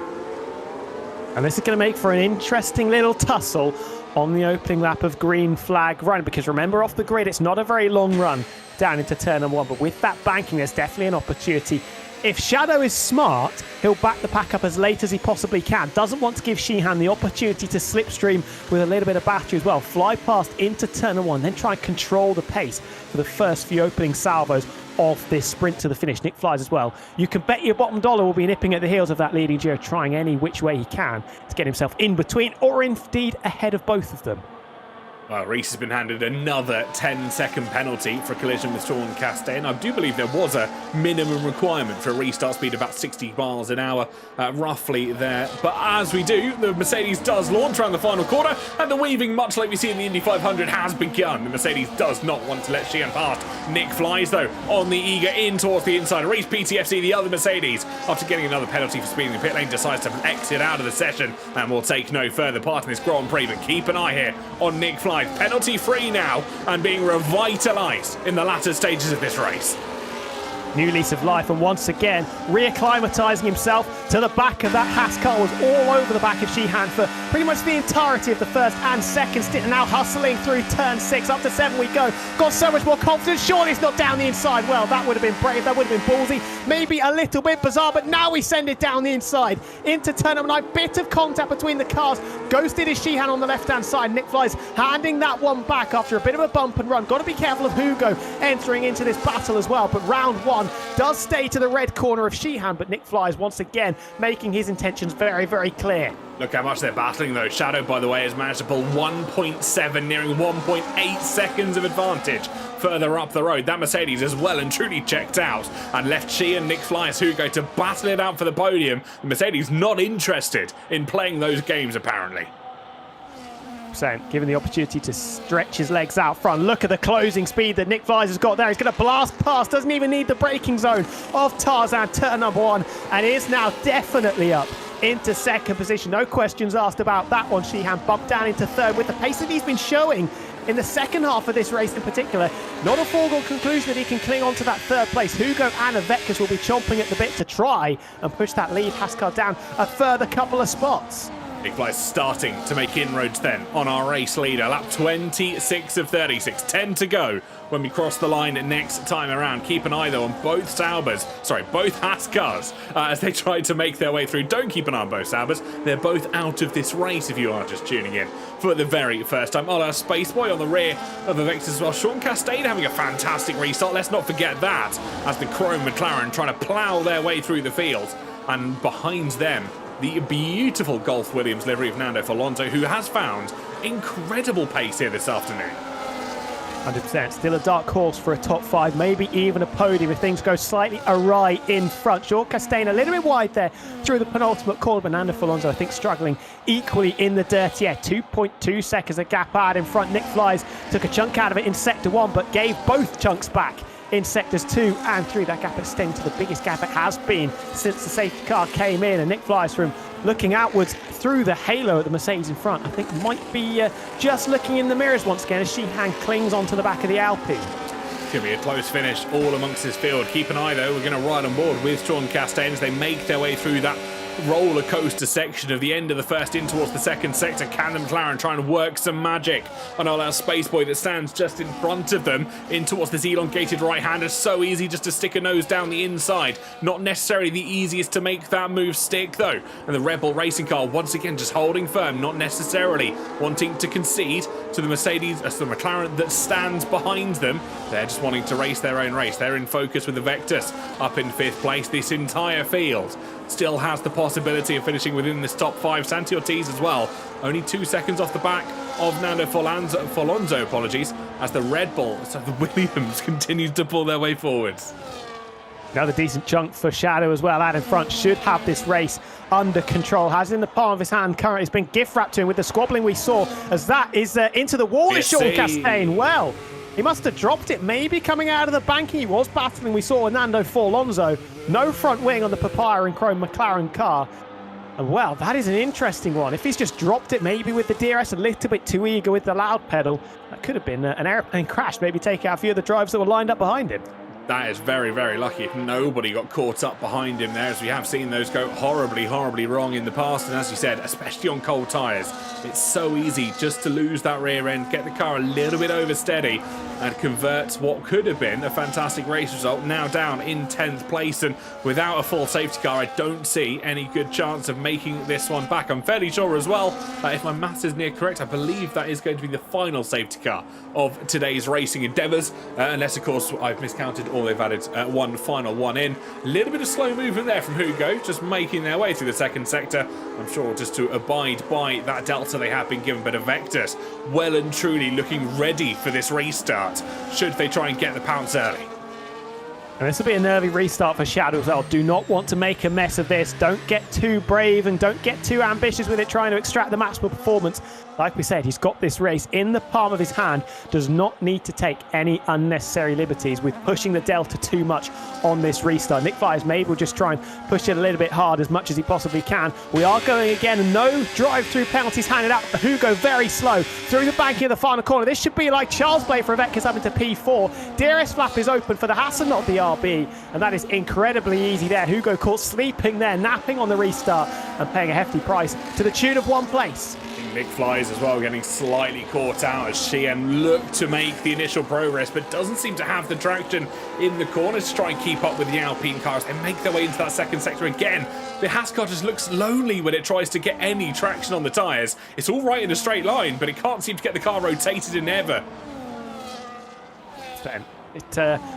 And this is going to make for an interesting little tussle on the opening lap of green flag run, because remember, off the grid, it's not a very long run down into turn number 1, but with that banking, there's definitely an opportunity. If Shadow is smart, he'll back the pack up as late as he possibly can. Doesn't want to give Sheehan the opportunity to slipstream with a little bit of battery as well. Fly past into turn 1, then try and control the pace for the first few opening salvos of this sprint to the finish. Nick Flies as well. You can bet your bottom dollar will be nipping at the heels of that leading duo, trying any which way he can to get himself in between or indeed ahead of both of them. Well, Reese has been handed another 10-second penalty for a collision with Sean Castaigne. I do believe there was a minimum requirement for a restart speed of about 60 miles an hour, roughly there. But as we do, the Mercedes does launch around the final corner, and the weaving, much like we see in the Indy 500, has begun. The Mercedes does not want to let Sheehan past. Nick Flies, though, on the eager in towards the inside. Reese PTFC, the other Mercedes, after getting another penalty for speeding the pit lane, decides to exit out of the session and will take no further part in this Grand Prix. But keep an eye here on Nick Flies. Penalty free now and being revitalised in the latter stages of this race. New lease of life, and once again reacclimatising himself to the back of that Haas car. Was all over the back of Sheehan for pretty much the entirety of the first and second stint, and now hustling through turn 6 up to 7 we go. Got so much more confidence. Surely it's not down the inside. Well, that would have been brave, that would have been ballsy, maybe a little bit bizarre, but now we send it down the inside into turn number 9. Bit of contact between the cars. Ghosted is Sheehan on the left hand side. Nick Flies handing that one back after a bit of a bump and run. Got to be careful of Hugo entering into this battle as well, but round 1 does stay to the red corner of Sheehan, but Nick Flies once again making his intentions very, very clear. Look how much they're battling, though. Shadow, by the way, has managed to pull 1.7, nearing 1.8 seconds of advantage further up the road. That Mercedes is well and truly checked out and left she and Nick Flies Hugo to battle it out for the podium. The Mercedes not interested in playing those games, apparently. Given the opportunity to stretch his legs out front. Look at the closing speed that Nick Flies has got there. He's going to blast past, doesn't even need the braking zone of Tarzan, turn number 1, and is now definitely up into second position. No questions asked about that one. Sheehan bumped down into third with the pace that he's been showing in the second half of this race in particular. Not a foregone conclusion that he can cling on to that third place. Hugo and Aveckis will be chomping at the bit to try and push that lead Haskell down a further couple of spots. Nick Flies starting to make inroads then on our race leader. Lap 26 of 36. 10 to go when we cross the line next time around. Keep an eye, though, on both both Haas cars as they try to make their way through. Don't keep an eye on both Saubers. They're both out of this race if you are just tuning in for the very first time. Ola Spaceboy on the rear of Aveckis as well. Sean Castaigne having a fantastic restart. Let's not forget that as the Chrome McLaren trying to plough their way through the field. And behind them, the beautiful Golf Williams livery of Nando Alonso, who has found incredible pace here this afternoon. 100%. Still a dark horse for a top 5, maybe even a podium if things go slightly awry in front. Jean Chastain a little bit wide there through the penultimate corner, but Nando Alonso I think struggling equally in the dirty air. 2.2 seconds a gap out in front. Nick Flies took a chunk out of it in sector 1, but gave both chunks back in sectors 2 and 3. That gap extended to the biggest gap it has been since the safety car came in, and Nick Flies from looking outwards through the halo at the Mercedes in front, I think might be just looking in the mirrors once again as Sheehan clings onto the back of the Alpine. It's going to be a close finish all amongst this field. Keep an eye though, we're going to ride on board with Jean Chastain as they make their way through that roller coaster section of the end of the first in towards the second sector. Can the McLaren trying to work some magic on our Space Boy that stands just in front of them in towards this elongated right-hander? So easy just to stick a nose down the inside. Not necessarily the easiest to make that move stick though. And the Red Bull racing car once again just holding firm, not necessarily wanting to concede to the Mercedes, the McLaren that stands behind them. They're just wanting to race their own race. They're in focus with the Vectus up in 5th place. This entire field still has the possibility of finishing within this top 5. Santi Ortiz as well, only 2 seconds off the back of Nando Alonso, apologies, as the Red Bull, so the Williams continues to pull their way forwards. Another decent chunk for Shadow as well. Out in front should have this race under control. Has it in the palm of his hand currently. It's been gift wrapped to him with the squabbling we saw as that is into the wall. Is Jean Chastain. Well, he must have dropped it maybe coming out of the banking. He was battling, we saw, with Nando Alonso. No front wing on the Papaya and Chrome McLaren car. And well, that is an interesting one. If he's just dropped it maybe with the DRS a little bit too eager with the loud pedal, that could have been an airplane crash, maybe take out a few of the drivers that were lined up behind him. That is very, very lucky if nobody got caught up behind him there, as we have seen those go horribly, horribly wrong in the past. And as you said, especially on cold tyres, it's so easy just to lose that rear end, get the car a little bit oversteady and convert what could have been a fantastic race result. Now down in 10th place, and without a full safety car, I don't see any good chance of making this one back. I'm fairly sure as well, if my maths is near correct, I believe that is going to be the final safety car of today's racing endeavours, unless of course I've miscounted, or they've added one final one in. A little bit of slow movement there from Hugo, just making their way through the second sector. I'm sure just to abide by that delta they have been given, but a Vectus well and truly looking ready for this restart should they try and get the pounce early. And this will be a nervy restart for Shadow as well. Do not want to make a mess of this. Don't get too brave and don't get too ambitious with it, trying to extract the maximal performance. Like we said, he's got this race in the palm of his hand. Does not need to take any unnecessary liberties with pushing the delta too much on this restart. Nick Flies maybe will just try and push it a little bit hard as much as he possibly can. We are going again. No drive-through penalties handed out. Hugo very slow through the banking of the final corner. This should be like Charles Play for Avekas up into P4. DRS flap is open for the Hassan, not the RB, and that is incredibly easy there. Hugo caught sleeping there, napping on the restart and paying a hefty price to the tune of 1 place. Nick Flies as well getting slightly caught out as Sheehan looked to make the initial progress but doesn't seem to have the traction in the corners to try and keep up with the Alpine cars and make their way into that second sector again. The Haas car just looks lonely when it tries to get any traction on the tyres. It's all right in a straight line, but it can't seem to get the car rotated in ever.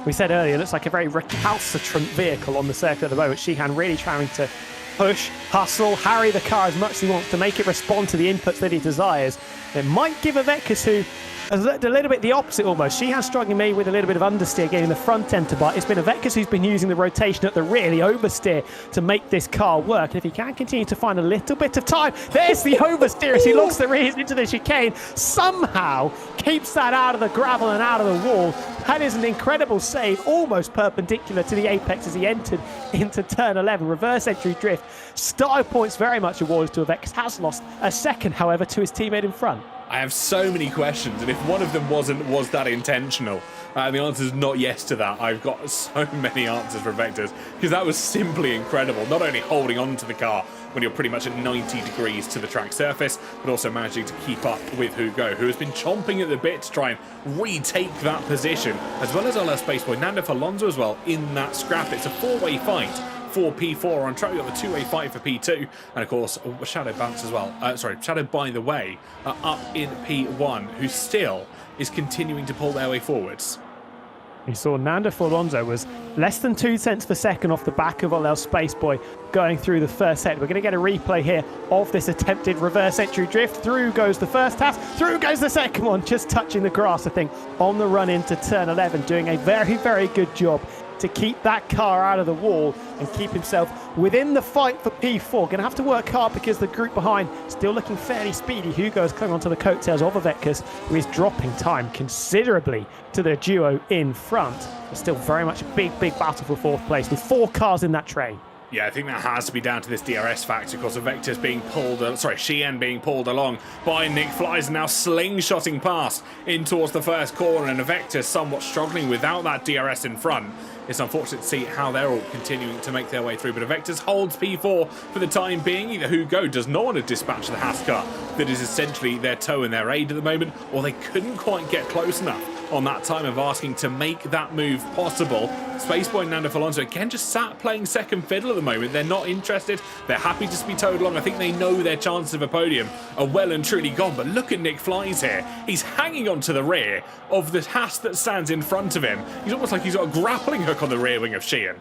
We said earlier, it looks like a very recalcitrant vehicle on the circuit at the moment. Sheehan really trying to push, hustle, harry the car as much as he wants to make it respond to the inputs that he desires. It might give Avekas, who has looked a little bit the opposite almost. Sheehan's struggling maybe with a little bit of understeer, getting the front end to bite. It's been Avekas who's been using the rotation at the rear, the oversteer, to make this car work. And if he can continue to find a little bit of time, there's the oversteer as he locks the rears into the chicane, somehow keeps that out of the gravel and out of the wall. That is an incredible save, almost perpendicular to the apex as he entered into turn 11. Reverse entry drift. Style points very much awarded to Avekas. Has lost a second, however, to his teammate in front. I have so many questions, and if one of them was that intentional? The answer is not yes to that. I've got so many answers for Vectors, because that was simply incredible. Not only holding on to the car when you're pretty much at 90 degrees to the track surface, but also managing to keep up with Hugo, who has been chomping at the bit to try and retake that position, as well as our Space Boy Nando Alonso as well in that scrap. It's a four-way fight for P4 on track. We've got the two-way fight for P2, and of course Shadow Bounce as well. Shadow by the way up in P1, who still is continuing to pull their way forwards. You saw Nando Alonso was less than 2 tenths per second off the back of Olel Spaceboy going through the first set. We're going to get a replay here of this attempted reverse entry drift. Through goes the first half, through goes the second one, just touching the grass, I think, on the run into turn 11, doing a very, very good job to keep that car out of the wall and keep himself within the fight for P4. Going to have to work hard because the group behind still looking fairly speedy. Hugo is clinging onto the coattails of Avekas, who is dropping time considerably to the duo in front. But still very much a big, big battle for 4th place with 4 cars in that train. Yeah, I think that has to be down to this DRS factor because of Vector's being pulled, Sheehan being pulled along by Nick Flies, now slingshotting past in towards the first corner, and Vector somewhat struggling without that DRS in front. It's unfortunate to see how they're all continuing to make their way through, but Vector's holds P4 for the time being. Either Hugo does not want to dispatch the Haas car that is essentially their toe in their aid at the moment, or they couldn't quite get close enough on that time of asking to make that move possible. Spaceboy and Nando Alonso again just sat playing second fiddle at the moment. They're not interested. They're happy to be towed along. I think they know their chances of a podium are well and truly gone. But look at Nick Flies here. He's hanging on to the rear of the Haas that stands in front of him. He's almost like he's got a grappling hook on the rear wing of Sheehan.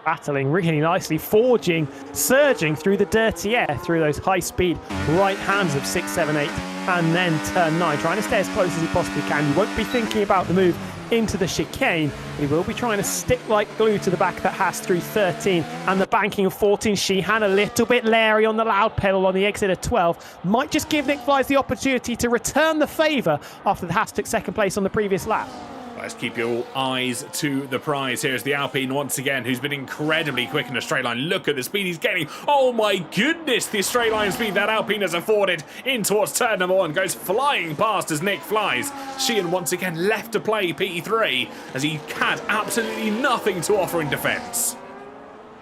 Battling really nicely, forging, surging through the dirty air, through those high-speed right hands of 6, 7, 8, and then turn 9, trying to stay as close as he possibly can. He won't be thinking about the move into the chicane, but he will be trying to stick like glue to the back of that Haas through 13 and the banking of 14. Sheehan a little bit leery on the loud pedal on the exit of 12. Might just give Nick Flies the opportunity to return the favour after the Haas took second place on the previous lap. Let's keep your eyes to the prize. Here's the Alpine once again, who's been incredibly quick in a straight line. Look at the speed he's getting. Oh my goodness, the straight line speed that Alpine has afforded in towards turn number 1. Goes flying past as Nick Flies. Sheehan once again left to play P3 as he had absolutely nothing to offer in defence.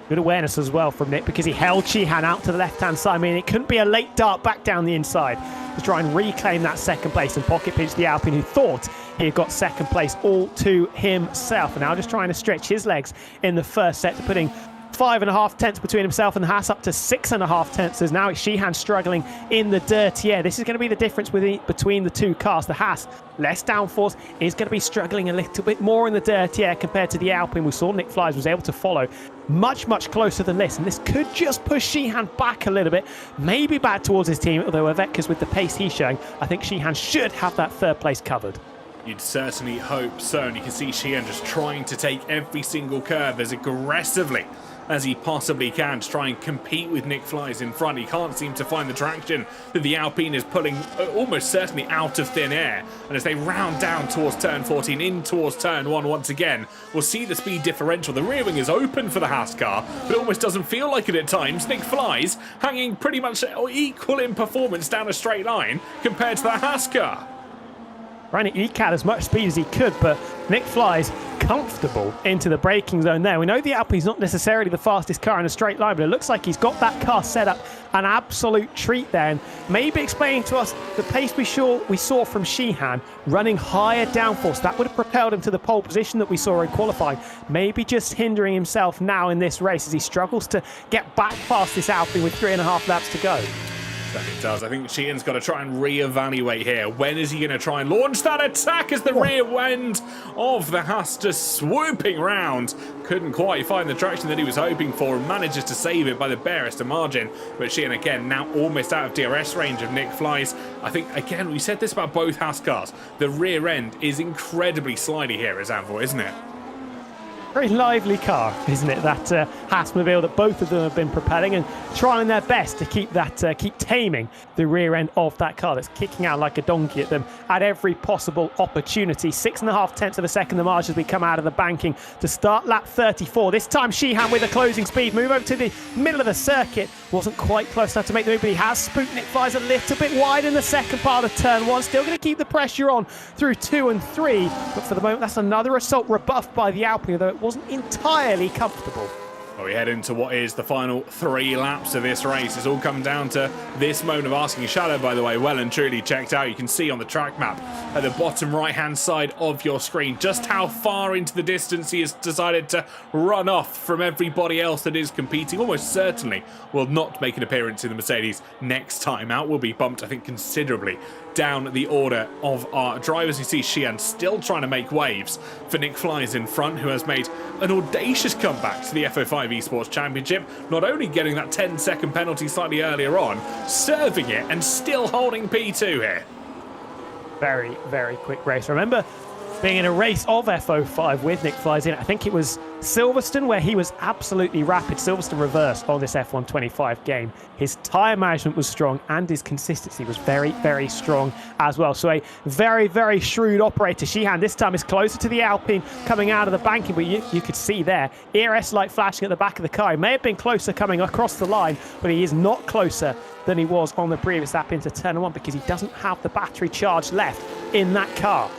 Good awareness as well from Nick because he held Sheehan out to the left-hand side. I mean, it couldn't be a late dart back down the inside to try and reclaim that second place and pocket pinch the Alpine, who thought he had got second place all to himself. And now just trying to stretch his legs in the first set to putting 5.5 tenths between himself and the Haas up to 6.5 tenths, as now it's Sheehan struggling in the dirty air. This is going to be the difference between the two cars. The Haas, less downforce, is going to be struggling a little bit more in the dirty air compared to the Alpine. We saw Nick Flies was able to follow much, much closer than this, and this could just push Sheehan back a little bit, maybe back towards his team, although Avekas, with the pace he's showing, I think Sheehan should have that 3rd place covered. You'd certainly hope so, and you can see Sheehan just trying to take every single curve as aggressively as he possibly can to try and compete with Nick Flies in front. He can't seem to find the traction that the Alpine is pulling almost certainly out of thin air. And as they round down towards turn 14, in towards turn 1 once again, we'll see the speed differential. The rear wing is open for the Haas car, but it almost doesn't feel like it at times. Nick Flies hanging pretty much equal in performance down a straight line compared to the Haas car. Trying to eke out as much speed as he could, but Nick Flies comfortable into the braking zone there. We know the Alpine's not necessarily the fastest car in a straight line, but it looks like he's got that car set up an absolute treat there, and maybe explaining to us the pace we saw from Sheehan running higher downforce. That would have propelled him to the pole position that we saw in qualifying. Maybe just hindering himself now in this race as he struggles to get back past this Alpine with 3.5 laps to go. It does. I think Sheehan's got to try and re-evaluate here. When is he going to try and launch that attack as the rear end of the Haas just swooping round? Couldn't quite find the traction that he was hoping for and manages to save it by the barest of margin. But Sheehan again now almost out of DRS range of Nick Flies. I think, again, we said this about both Haas cars. The rear end is incredibly slidey here at Zanvdoort, isn't it? Very lively car, isn't it? That Haasmobile that both of them have been propelling and trying their best to keep taming the rear end of that car that's kicking out like a donkey at them at every possible opportunity. 6.5 tenths of a second the margin as we come out of the banking to start lap 34. This time Sheehan with a closing speed move over to the middle of the circuit. Wasn't quite close enough to make the move, but he has spooked Nick Flies a little bit wide in the second part of turn 1. Still going to keep the pressure on through 2 and 3, but for the moment that's another assault rebuffed by the Alpine, though it wasn't entirely comfortable. Well, we head into what is the final 3 laps of this race. It's all come down to this moment of asking. Shadow, by the way, well and truly checked out. You can see on the track map at the bottom right-hand side of your screen just how far into the distance he has decided to run off from everybody else that is competing. Almost certainly will not make an appearance in the Mercedes next time out. Will be bumped, I think, considerably down the order of our drivers. You see Xian still trying to make waves for Nick Flies in front, who has made an audacious comeback to the F05 Esports Championship, not only getting that 10-second penalty slightly earlier on, serving it and still holding P2 here. Very, very quick race. Remember being in a race of F05 with Nick Flies in it. I think it was Silverstone where he was absolutely rapid. Silverstone reversed on this F125 game. His tyre management was strong and his consistency was very, very strong as well. So a very, very shrewd operator. Sheehan this time is closer to the Alpine coming out of the banking, but you could see there, ERS light flashing at the back of the car. He may have been closer coming across the line, but he is not closer than he was on the previous lap into turn 1 because he doesn't have the battery charge left in that car.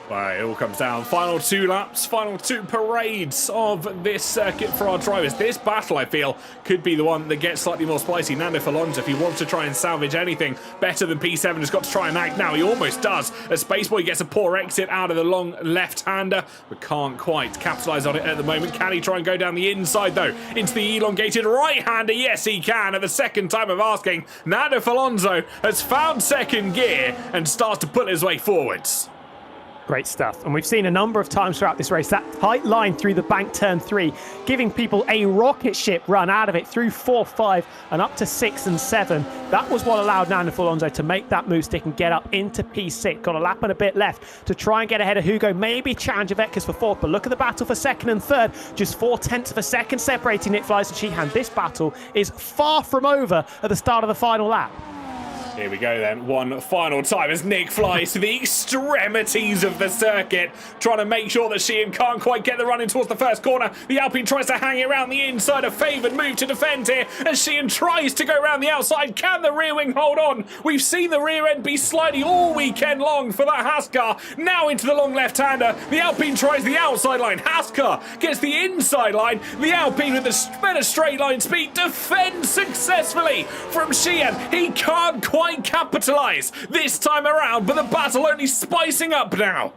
Well, it all comes down. Final 2 laps, final 2 parades of this circuit for our drivers. This battle, I feel, could be the one that gets slightly more spicy. Nando Alonso, if he wants to try and salvage anything better than P7, has got to try and act now. He almost does. As Spaceboy gets a poor exit out of the long left-hander, but can't quite capitalise on it at the moment. Can he try and go down the inside, though, into the elongated right-hander? Yes, he can. At the second time of asking, Nando Alonso has found second gear and starts to pull his way forwards. Great stuff. And we've seen a number of times throughout this race that tight line through the bank turn 3, giving people a rocket ship run out of it through 4, 5 and up to 6 and 7. That was what allowed Nando Alonso to make that move stick and get up into P6. Got a lap and a bit left to try and get ahead of Hugo. Maybe challenge Vetkes for 4th, but look at the battle for 2nd and 3rd. Just 0.4 of a second separating Nick Flies and Sheehan. This battle is far from over at the start of the final lap. Here we go then, one final time as Nick flies to the extremities of the circuit, trying to make sure that Sheehan can't quite get the run in towards the first corner. The Alpine tries to hang it around the inside, a favoured move to defend here as Sheehan tries to go around the outside. Can the rear wing hold on? We've seen the rear end be sliding all weekend long for that Haas car. Now into the long left-hander. The Alpine tries the outside line. Haas car gets the inside line. The Alpine with the better straight line speed defends successfully from Sheehan. He can't quite capitalise this time around, but the battle only spicing up now.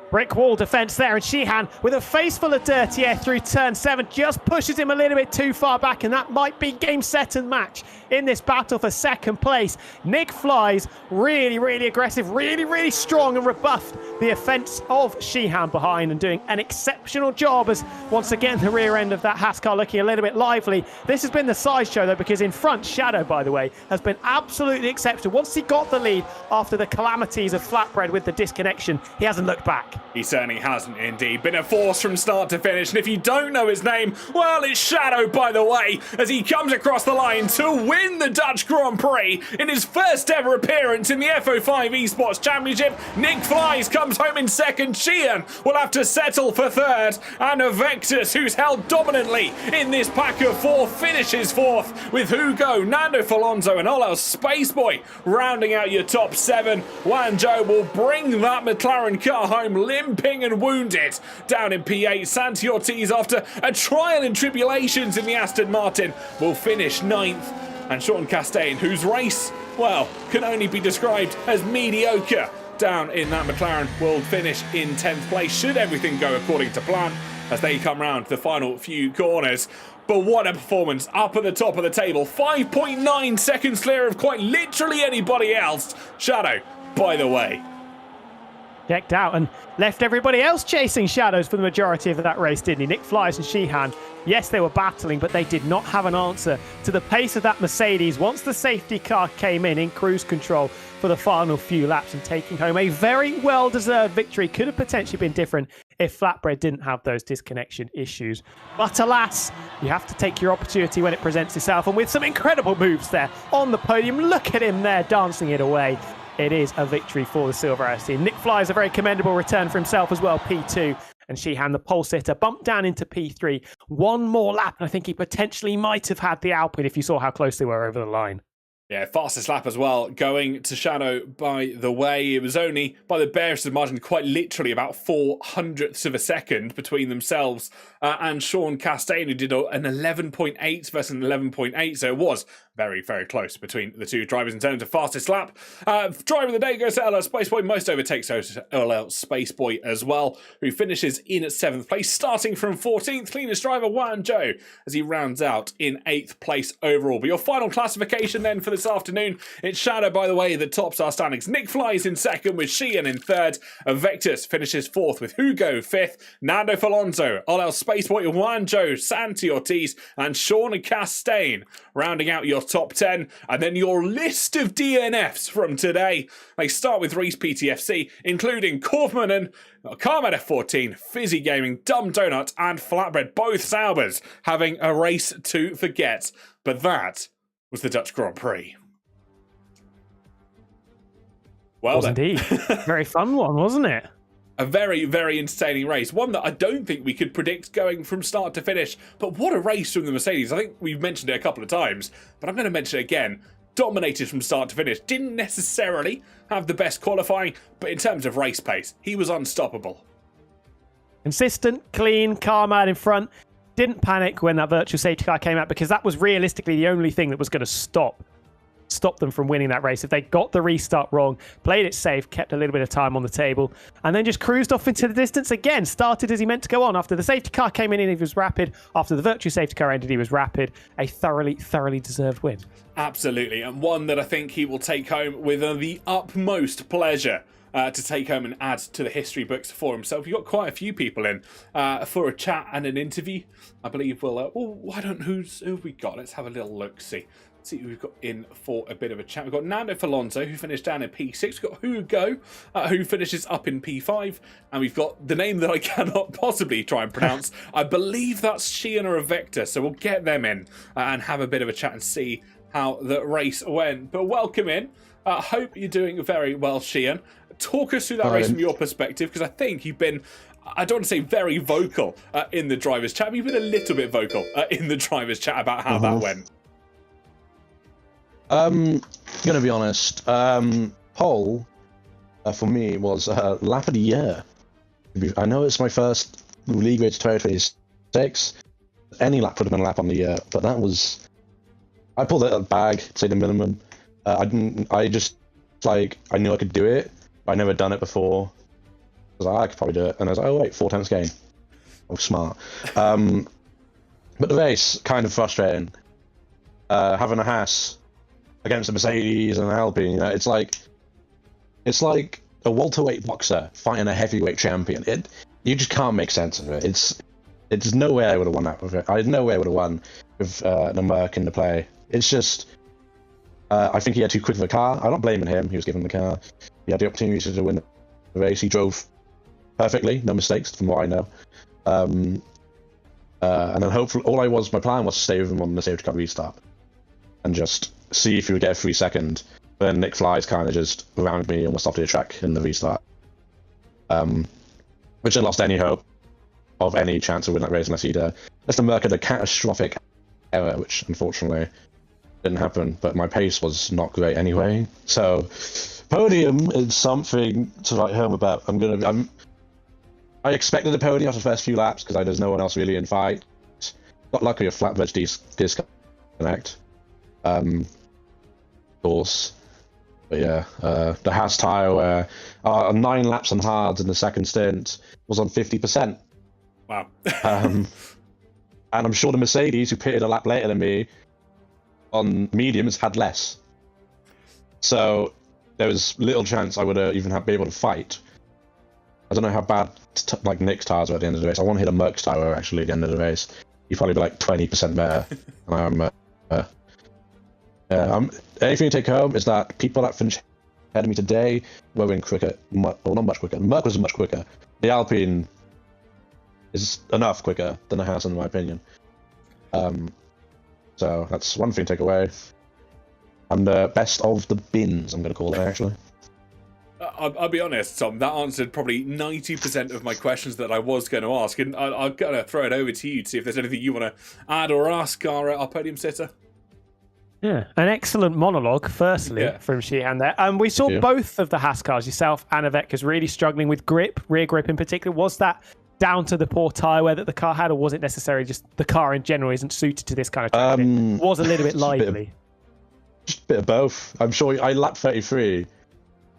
Brick wall defence there, and Sheehan with a face full of dirty air through turn 7 just pushes him a little bit too far back, and that might be game, set and match in this battle for 2nd place. Nick Flies really, really aggressive, really, really strong, and rebuffed the offence of Sheehan behind and doing an exceptional job as once again the rear end of that Haas car looking a little bit lively. This has been the sideshow though, because in front Shadow, by the way, has been absolutely exceptional. Once he got the lead after the calamities of Flatbread with the disconnection, he hasn't looked back. He certainly hasn't indeed. Been a force from start to finish, and if you don't know his name, well, it's Shadow, by the way, as he comes across the line to win the Dutch Grand Prix in his first ever appearance in the F05 Esports Championship. Nick Flies comes home in 2nd. Sheehan will have to settle for 3rd, and Vetkes, who's held dominantly in this pack of 4, finishes 4th, with Hugo, Nando Alonso and Olo Spaceboy rounding out your top 7. Wanzhou will bring that McLaren car home limping and wounded down in P8. Santi Ortiz, after a trial and tribulations in the Aston Martin, will finish 9th. And Sean Chastain, whose race, well, can only be described as mediocre down in that McLaren, will finish in 10th place should everything go according to plan as they come round to the final few corners. But what a performance up at the top of the table. 5.9 seconds clear of quite literally anybody else. Shadow, by the way, Decked out and left everybody else chasing Shadows for the majority of that race, didn't he? Nick Flies and Sheehan, yes, they were battling, but they did not have an answer to the pace of that Mercedes once the safety car came in cruise control for the final few laps and taking home a very well-deserved victory. Could have potentially been different if Flatbread didn't have those disconnection issues. But alas, you have to take your opportunity when it presents itself, and with some incredible moves there on the podium. Look at him there dancing it away. It is a victory for the Silver Arrows team. Nick Flies, a very commendable return for himself as well, P2. And Sheehan, the pole sitter, bumped down into P3. One more lap, and I think he potentially might have had the Alpine if you saw how close they were over the line. Yeah, fastest lap as well, going to Shadow, by the way. It was only, by the barest of margin, quite literally about 0.04 of a second between themselves and Sean Castaigne, who did an 11.8 versus an 11.8, so it was very, very close between the two drivers in terms of fastest lap. Driver of the day goes to LL Spaceboy. Most overtakes goes to LL Spaceboy as well, who finishes in at 7th place, starting from 14th. Cleanest driver, Wan Zhou, as he rounds out in 8th place overall. But your final classification then for this afternoon, it's Shadow, by the way, that tops our standings. Nick flies in 2nd with Sheehan in 3rd. Vectus finishes 4th with Hugo 5th. Nando Falonzo, LL Spaceboy, Wan Zhou, Santi Ortiz, and Sean Castaigne rounding out your top 10. And then your list of DNFs from today. They start with Reese PTFC, including Kaufman and Carmen F14, Fizzy Gaming, Dumb Donut, and Flatbread, both Saubers having a race to forget. But that was the Dutch Grand Prix. Well, Indeed. Very fun one, wasn't it? A very, very entertaining race. One that I don't think we could predict going from start to finish. But what a race from the Mercedes. I think we've mentioned it a couple of times, but I'm going to mention it again. Dominated from start to finish. Didn't necessarily have the best qualifying, but in terms of race pace, he was unstoppable. Consistent, clean, calm out in front. Didn't panic when that virtual safety car came out, because that was realistically the only thing that was going to stop them from winning that race. If they got the restart wrong, played it safe, kept a little bit of time on the table, and then just cruised off into the distance again. Started as he meant to go on. After the safety car came in, he was rapid. After the virtual safety car ended, he was rapid. A thoroughly, thoroughly deserved win. Absolutely, and one that I think he will take home with the utmost pleasure. To take home and add to the history books for himself. You've got quite a few people in for a chat and an interview. I believe we'll... who have we got? Let's have a little look-see. See who we've got in for a bit of a chat. We've got Nando Falonzo, who finished down in P6. We've got Hugo, who finishes up in P5. And we've got the name that I cannot possibly try and pronounce. I believe that's Sheehan or a Vector. So we'll get them in and have a bit of a chat and see how the race went. But welcome in. Hope you're doing very well, Sheehan. Talk us through that race from your perspective, because I think you've been, I don't want to say very vocal in the driver's chat, but you've been a little bit vocal in the driver's chat about how that went. Gonna be honest, pole for me was lap of the year. I know it's my first league race 2026. Any lap would have been a lap on the year, but that was, I pulled it at the bag, say the minimum. I knew I could do it. I'd never done it before. I was like, I could probably do it. And I was like, oh wait, 4 times gain. Oh, smart. But the race, kind of frustrating. Having a Haas against a Mercedes and an Alpine, you know, it's like a welterweight boxer fighting a heavyweight champion. You just can't make sense of it. It's no way I would have won that with it. I had no way I would have won with the Merc in the play. It's just, I think he had too quick of a car. I'm not blaming him. He was given the car. He had the opportunity to win the race. He drove perfectly, no mistakes from what I know. And then hopefully, my plan was to stay with him on the safety car restart and just see if he would get a free second. But then Nick Flies kind of just rounded me almost off the track in the restart, which I lost any hope of any chance of winning that race unless the Merc had a catastrophic error, which unfortunately didn't happen. But my pace was not great anyway, so podium is something to write home about. I expected a podium after the first few laps because there's no one else really in fight. Got lucky with flat veg disconnect. Of course. But yeah, the Haas tyre where 9 laps on hards in the second stint was on 50%. Wow. And I'm sure the Mercedes, who pitted a lap later than me on mediums, had less. So there was little chance I would even be able to fight. I don't know how bad Nick's tyres were at the end of the race. I want to hit a Merck's tyre actually at the end of the race. He'd probably be like 20% better than I am. Anything to take home is that people that finished ahead of me today were in quicker. Well, not much quicker. Merck was much quicker. The Alpine is enough quicker than the Haas, in my opinion. So that's one thing to take away. I'm the best of the bins, I'm going to call it, actually. I'll be honest, Tom, that answered probably 90% of my questions that I was going to ask, and I'm going to throw it over to you to see if there's anything you want to add or ask our podium sitter. Yeah, an excellent monologue, firstly, from Sheehan there. We saw both of the Haas cars, yourself and Avekas, really struggling with grip, rear grip in particular. Was that down to the poor tyre wear that the car had, or was it necessarily just the car in general isn't suited to this kind of track? It was a little bit lively. Just a bit of both. I'm sure I lapped 33.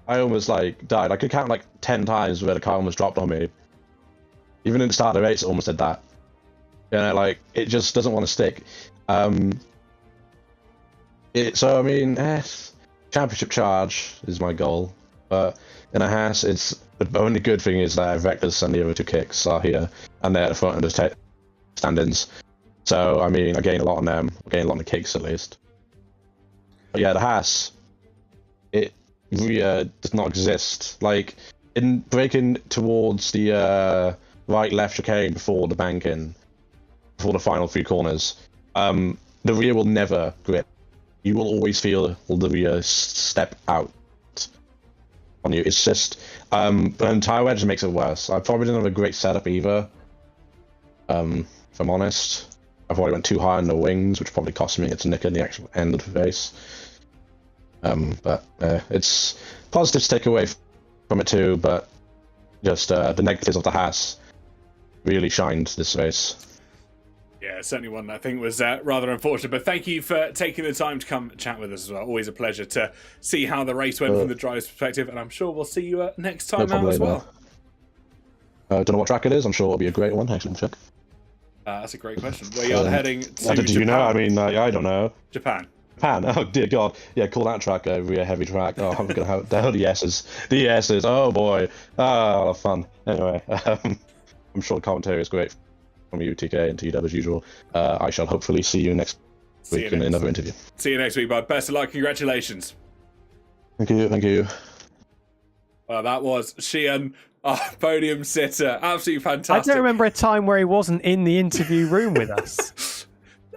I almost died. I could count 10 times where the car almost dropped on me. Even in the start of the race, it almost did that. It just doesn't want to stick. So I mean, championship charge is my goal, but in a Haas, it's the only good thing is that Vectors and the other two kicks are here, and they're at the front of the stand-ins. So I mean, I gain a lot on them. I gain a lot on the kicks at least. But yeah, the Haas, it really does not exist. In braking towards the right-left chicane before the banking, before the final 3 corners, the rear will never grip. You will always feel the rear step out on you. It's just, and tyre wear just makes it worse. I probably didn't have a great setup either. If I'm honest, I probably went too high on the wings, which probably cost me its nick in the actual end of the race. But it's positive to take away from it too, but just the negatives of the Haas really shined this race. Yeah, certainly one I think was rather unfortunate, but thank you for taking the time to come chat with us as well. Always a pleasure to see how the race went from the driver's perspective, and I'm sure we'll see you next time out as well. Don't know what track it is. I'm sure it'll be a great one. Actually, check. That's a great question. Where you're heading to do you Japan? know? I mean, I don't know. Japan. Oh dear God! Yeah, call that track a rear heavy track. Oh, I'm gonna have the S's. The S's. Oh boy. Oh, fun. Anyway, I'm sure the commentary is great from you, TK, and TW as usual. I shall hopefully see you next week in another interview. See you next week, bud. Best of luck. Congratulations. Thank you. Thank you. Well, that was Sheehan, our podium sitter. Absolutely fantastic. I don't remember a time where he wasn't in the interview room with us.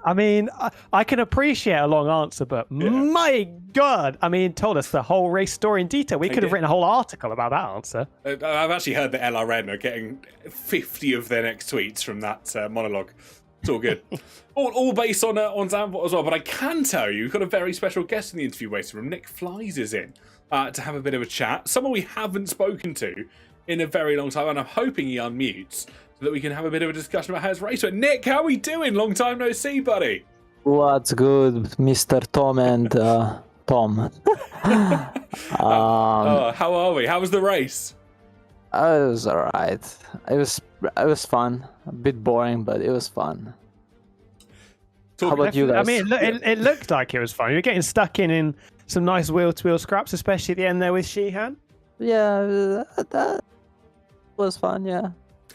I mean, I can appreciate a long answer, but my God, I mean, told us the whole race story in detail. We could have written a whole article about that answer. I've actually heard that LRN are getting 50 of their next tweets from that monologue. It's all good. all based on Zanvdoort as well. But I can tell you, we've got a very special guest in the interview waiting room. Nick Flies is in to have a bit of a chat. Someone we haven't spoken to in a very long time, and I'm hoping he unmutes so that we can have a bit of a discussion about how his race went. Nick, how are we doing? Long time no see, buddy. What's good, Mr. Tom and Tom? How are we? How was the race? It was alright. It was fun. A bit boring, but it was fun. How about you guys? I mean, it looked like it was fun. You're getting stuck in some nice wheel-to-wheel scraps, especially at the end there with Sheehan. Yeah, that was fun. Yeah.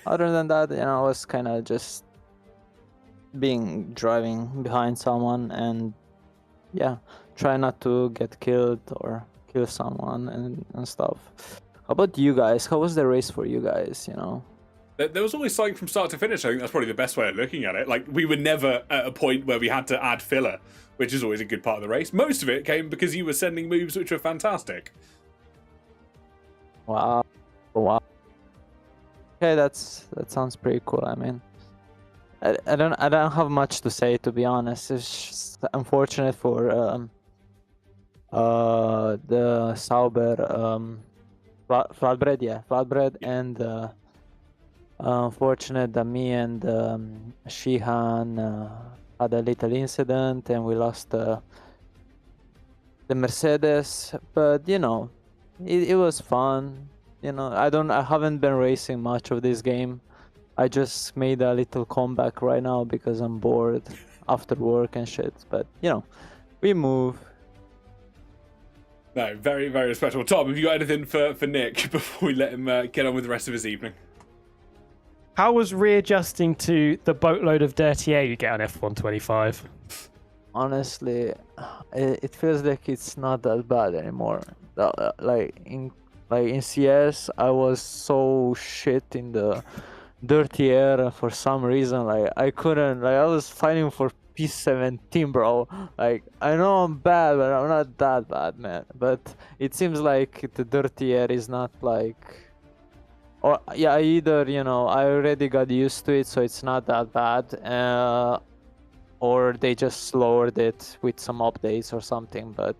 Other than that, I was kind of just driving behind someone and try not to get killed or kill someone and stuff. How about you guys? How was the race for you guys? There was always something from start to finish. I think that's probably the best way of looking at it. We were never at a point where we had to add filler, which is always a good part of the race. Most of it came because you were sending moves which were fantastic. Wow. Okay, that sounds pretty cool. I mean, I don't have much to say, to be honest. It's just unfortunate for the Sauber flatbread, and unfortunate that me and Sheehan had a little incident and we lost the Mercedes. But it was fun. I haven't been racing much of this game. I just made a little comeback right now because I'm bored after work and shit. But we move. No, very, very respectable. Tom, have you got anything for Nick before we let him get on with the rest of his evening? How was readjusting to the boatload of dirty air you get on F125? Honestly, it feels like it's not that bad anymore. In CS, I was so shit in the dirty air for some reason. I couldn't. I was fighting for P17, bro. I know I'm bad, but I'm not that bad, man. But it seems like the dirty air is not I already got used to it, so it's not that bad. or they just lowered it with some updates or something, but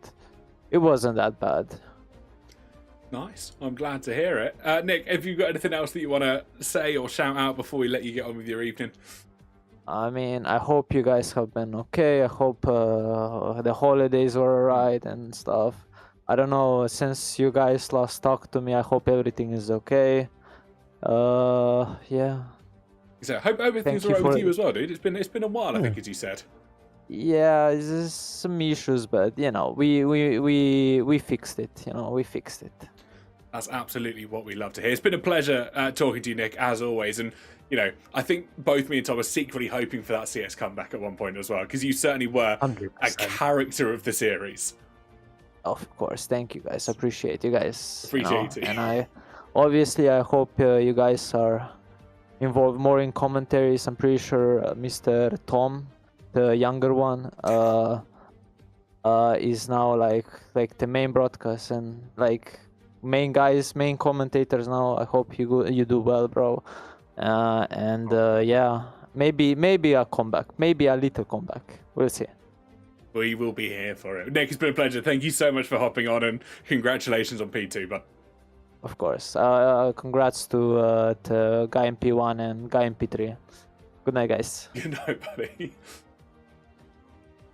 it wasn't that bad. Nice. I'm glad to hear it. Nick, have you got anything else that you want to say or shout out before we let you get on with your evening? I mean, I hope you guys have been okay. I hope the holidays were alright and stuff. I don't know, since you guys last talked to me, I hope everything is okay. Yeah. So I hope everything's alright with you as well, dude. It's been a while, I think, as you said. Yeah, there's some issues, but you know, we fixed it. You know, we fixed it. That's absolutely what we love to hear. It's been a pleasure talking to you, Nick, as always. And, you know, I think both me and Tom are secretly hoping for that CS comeback at one point as well, because you certainly were 100%. a character of the series. Of course, thank you guys. Appreciate you guys. Appreciate it. And I hope you guys are involved more in commentaries. I'm pretty sure Mr. Tom, the younger one, is now like the main broadcast and like main commentators now. I hope you do well, bro. Yeah, maybe a comeback, maybe a little comeback. We'll see. We will be here for it. Nick, it's been a pleasure. Thank you so much for hopping on, and congratulations on P2. But of course, congrats to Guy in P1 and Guy in P3. Good night, guys. Good night, buddy.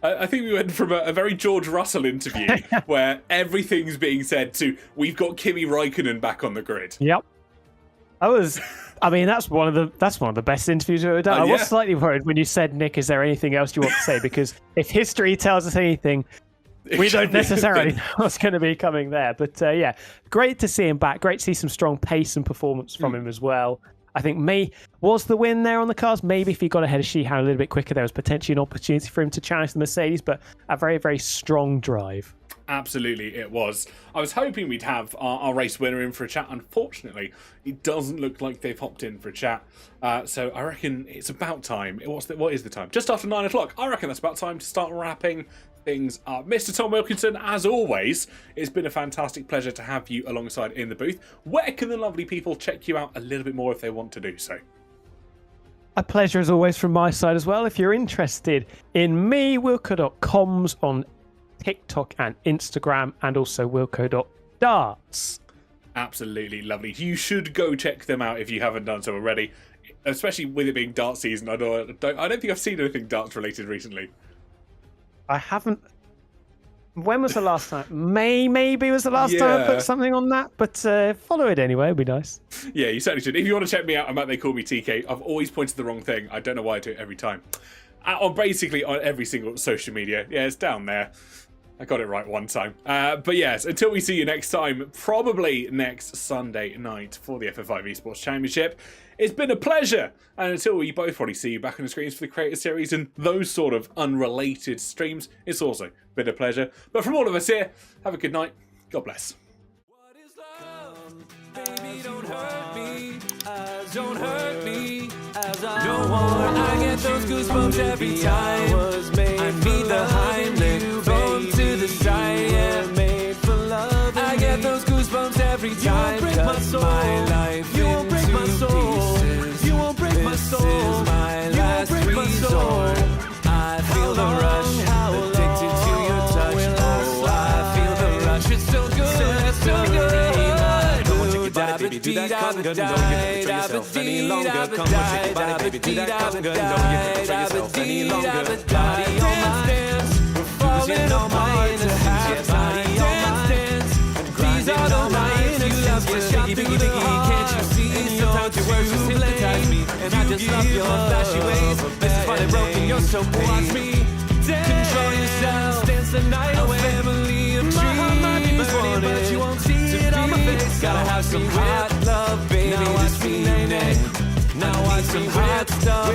I think we went from a very George Russell interview where everything's being said to we've got Kimi Räikkönen back on the grid. Yep. I mean, that's one of the best interviews we've ever done. I was slightly worried when you said, Nick, is there anything else you want to say? Because if history tells us anything, we don't necessarily know what's going to be coming there. But yeah, great to see him back. Great to see some strong pace and performance from him as well. I think was the win there on the cars. Maybe if he got ahead of Sheehan a little bit quicker, there was potentially an opportunity for him to challenge the Mercedes, but a very, very strong drive. Absolutely, it was. I was hoping we'd have our race winner in for a chat. Unfortunately, it doesn't look like they've hopped in for a chat. So I reckon it's about time. What is the time? Just after 9 o'clock. I reckon that's about time to start wrapping things up. Mr. Tom Wilkinson, as always, it's been a fantastic pleasure to have you alongside in the booth. Where can the lovely people check you out a little bit more if they want to do so? A pleasure as always from my side as well. If you're interested in me, wilco.coms on TikTok and Instagram, and also wilco.darts. Absolutely lovely. You should go check them out if you haven't done so already, especially with it being dart season. I don't think I've seen anything darts related recently. I haven't. When was the last time? Maybe was the last time I put something on that, but follow it anyway. It'd be nice. Yeah, you certainly should. If you want to check me out, I'm at theycallmetk. I've always pointed the wrong thing. I don't know why I do it every time. Basically on every single social media. Yeah, it's down there. I got it right one time. But yes, until we see you next time, probably next Sunday night for the F05 Esports Championship, it's been a pleasure. And until we both probably see you back on the screens for the Creator Series and those sort of unrelated streams, it's also been a pleasure. But from all of us here, have a good night. God bless. What is love? Baby, don't hurt me. Don't hurt me. As I don't want, I get those goosebumps every time. I need the Heimlich, throw to the side, yeah. Made for love. I get those goosebumps every time. You won't break my soul. My life you won't break my soul. Pieces. You won't break my soul. This is my last resort. I feel the rush, addicted to your touch. Oh, I feel the rush. It's so good, it's so good. Baby, do that come gun, don't you betray yourself any longer. Come on, shake your body, baby, do that come gun, don't you betray yourself any longer. Body on my dance, we're falling on my innocence. Body on my dance, and grinding on my innocence. You're shaky, biggie, biggie, can't you see? And sometimes your words just hypnotize me, and I just love your flashy ways. This is funny, broken, you're so paid. Watch me control yourself, dance the night away. Family of dreams, my heart might be burning, but you won't see it on my face. Gotta have some hot love, baby, now watch me name it. Now watch some hot stuff.